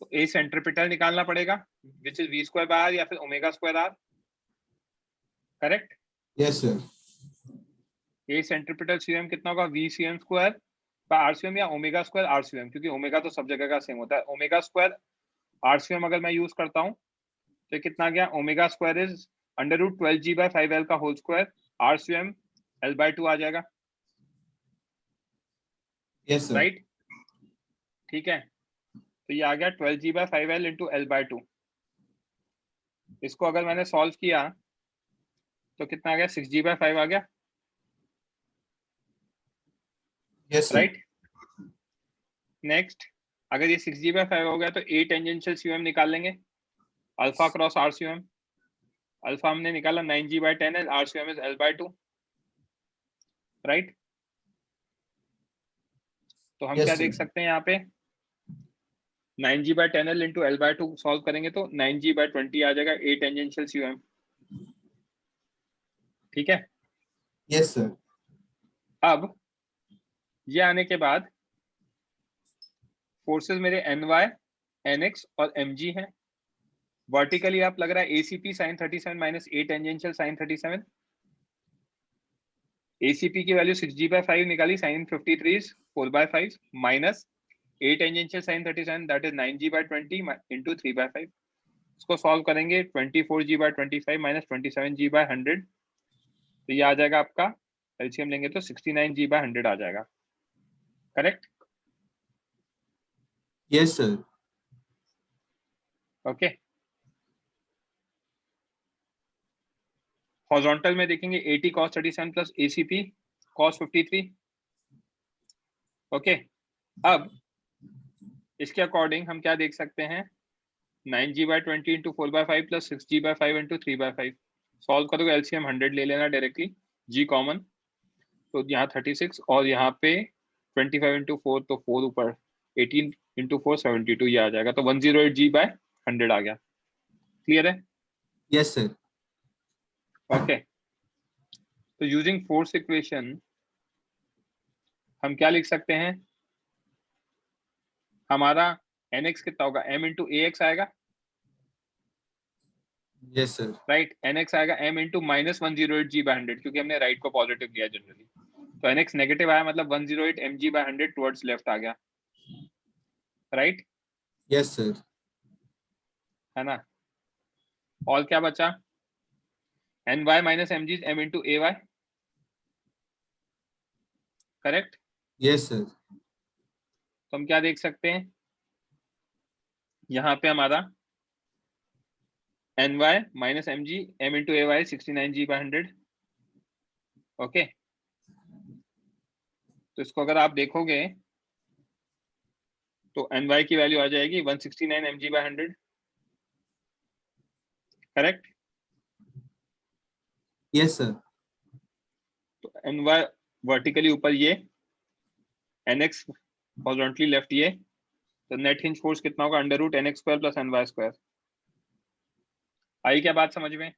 तो ए सेंट्रीपिटल निकालना पड़ेगा, विच इज v²/r या फिर ओमेगा²r, करेक्ट। Yes, sir. ए सेंट्रीपिटल सीएम कितना होगा? v(cm²/rcm) या ओमेगा²/rcm, क्योंकि ओमेगा तो सब जगह का सेम होता है। ओमेगा²/rcm अगर मैं यूज करता हूँ तो कितना गया? ओमेगा² इज √12g/5L का होल स्क्वायर, rcm L/2 आ जाएगा, Yes, sir. राइट। ठीक है, तो ये आ गया 12g/5L into L/2। इसको अगर मैंने सॉल्व किया तो कितना आ गया? 6g/5 आ गया, Yes, sir. राइट। नेक्स्ट, अगर ये 6g/5 हो गया तो ए टेंजेंशियल सीएम निकाल लेंगे, अल्फा क्रॉस आरसीएम। अल्फा हमने निकाला 9g/10L, RCM is L/2, right. तो हम Yes, क्या sir. देख सकते हैं यहाँ पे? 9g/10L into L/2 सॉल्व करेंगे तो 9g/20 आ जाएगा ए टेंजेंशियल सीएम, ठीक है। Yes, sir. अब ये आने के बाद फोर्सेस मेरे NY, NX और MG हैं। वर्टिकली आप लग रहा है ACP sin 37 minus A tangential sin 37। ACP की वैल्यू 6g/5 निकाली, sin 53 is 4/5 minus A tangential sin 37 that is 9g/20 into 3/5। इसको सॉल्व करेंगे 24g/25 माइनस 27g/100, तो ये आ जाएगा आपका, एलसीएम लेंगे तो 69g/100 आ जाएगा, correct. Yes, sir. Okay, horizontal में देखेंगे 80 cos 37 plus ACP cos 53। Okay, अब इसके अकॉर्डिंग हम क्या देख सकते हैं? 9g/20 into 4/5 plus 6g/5 into 3/5। Solve करोगे एलसीएम 100 ले लेना डायरेक्टली, जी कॉमन, तो यहाँ 36 और यहाँ पे 25 into 4, तो 4 ऊपर 18 into 4 72, ये आ जाएगा, तो 108g/100 आ गया। क्लियर है? Yes, sir. ओके, तो यूजिंग फोर्स इक्वेशन हम क्या लिख सकते हैं? हमारा nx कितना होगा? m into ax आएगा, Yes, sir. राइट। nx आएगा m into -108g/100, क्योंकि हमने राइट को पॉजिटिव लिया जनरली, तो nx नेगेटिव आया मतलब 108 mg/100 टुवर्ड्स लेफ्ट आ गया, राइट? Yes sir. है ना? और क्या बचा? ny minus mg m into ay, correct? Yes sir. तो हम क्या देख सकते हैं यहाँ पे हमारा ny minus mg m into ay 69g/100, okay. तो इसको अगर आप देखोगे तो ny की वैल्यू आ जाएगी 169 mg/100, करेक्ट? Yes sir. तो ny वर्टिकली ऊपर ये, nx हॉरिजॉन्टली लेफ्ट ये, तो नेट हिंज फोर्स कितना होगा? Under root nx square plus ny square. आई क्या बात समझ में?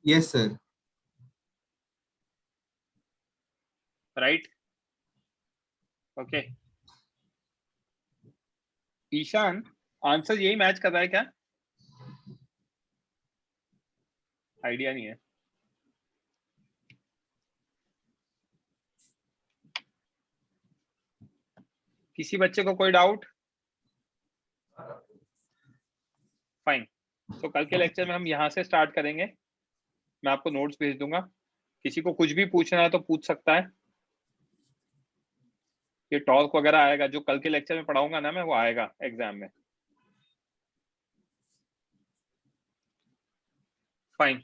Yes sir. Right, okay. Ishan, answer यही मैच कर रहा है क्या? आइडिया नहीं है। किसी बच्चे को कोई डाउट? फाइन। तो कल के लेक्चर में हम यहाँ से स्टार्ट करेंगे, मैं आपको नोट्स भेज दूंगा, किसी को कुछ भी पूछना है तो पूछ सकता है। ये टॉर्क वगैरह आएगा जो कल के लेक्चर में पढ़ाऊंगा ना मैं, वो आएगा एग्जाम में। फाइन,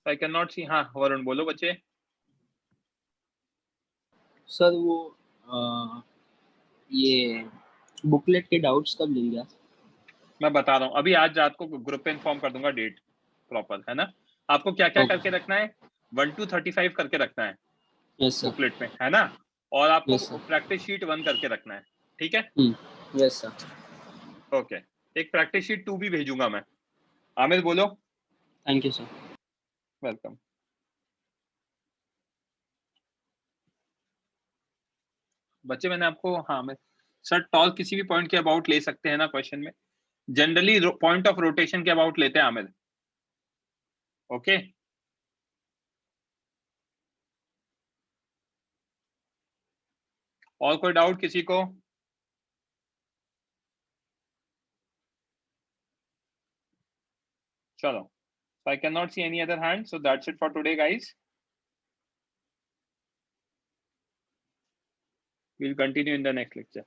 आई कैन नॉट सी। हाँ वरुण बोलो बच्चे। सर वो ये बुकलेट के डाउट्स कब लेंगे आप? मैं बता रहा हूँ, अभी आज रात को ग्रुप पे इन्फॉर्म कर दूंगा डेट प्रॉपर, है ना? आपको क्या क्या करके रखना है? 1 to 35 करके रखना है यस सर। बुकलेट में, है ना? और आपको Yes, sir. प्रैक्टिस शीट 1 करके रखना है, ठीक है? Yes sir. ओके, एक प्रैक्टिस शीट 2 भी भेजूंगा मैं। आमिर बोलो। Thank you sir. वेलकम। बच्चे मैंने आपको, हाँ मैं सर टॉल किसी भी पॉइंट के अबाउट ले सकते हैं ना क्वेश्चन में, जनरली पॉइंट ऑफ रोटेशन के अबाउट लेते हैं आमिर, ओके? और कोई डाउट किसी को? चलो, so I cannot see any other hand, so that's it for today guys. We'll continue in the next lecture.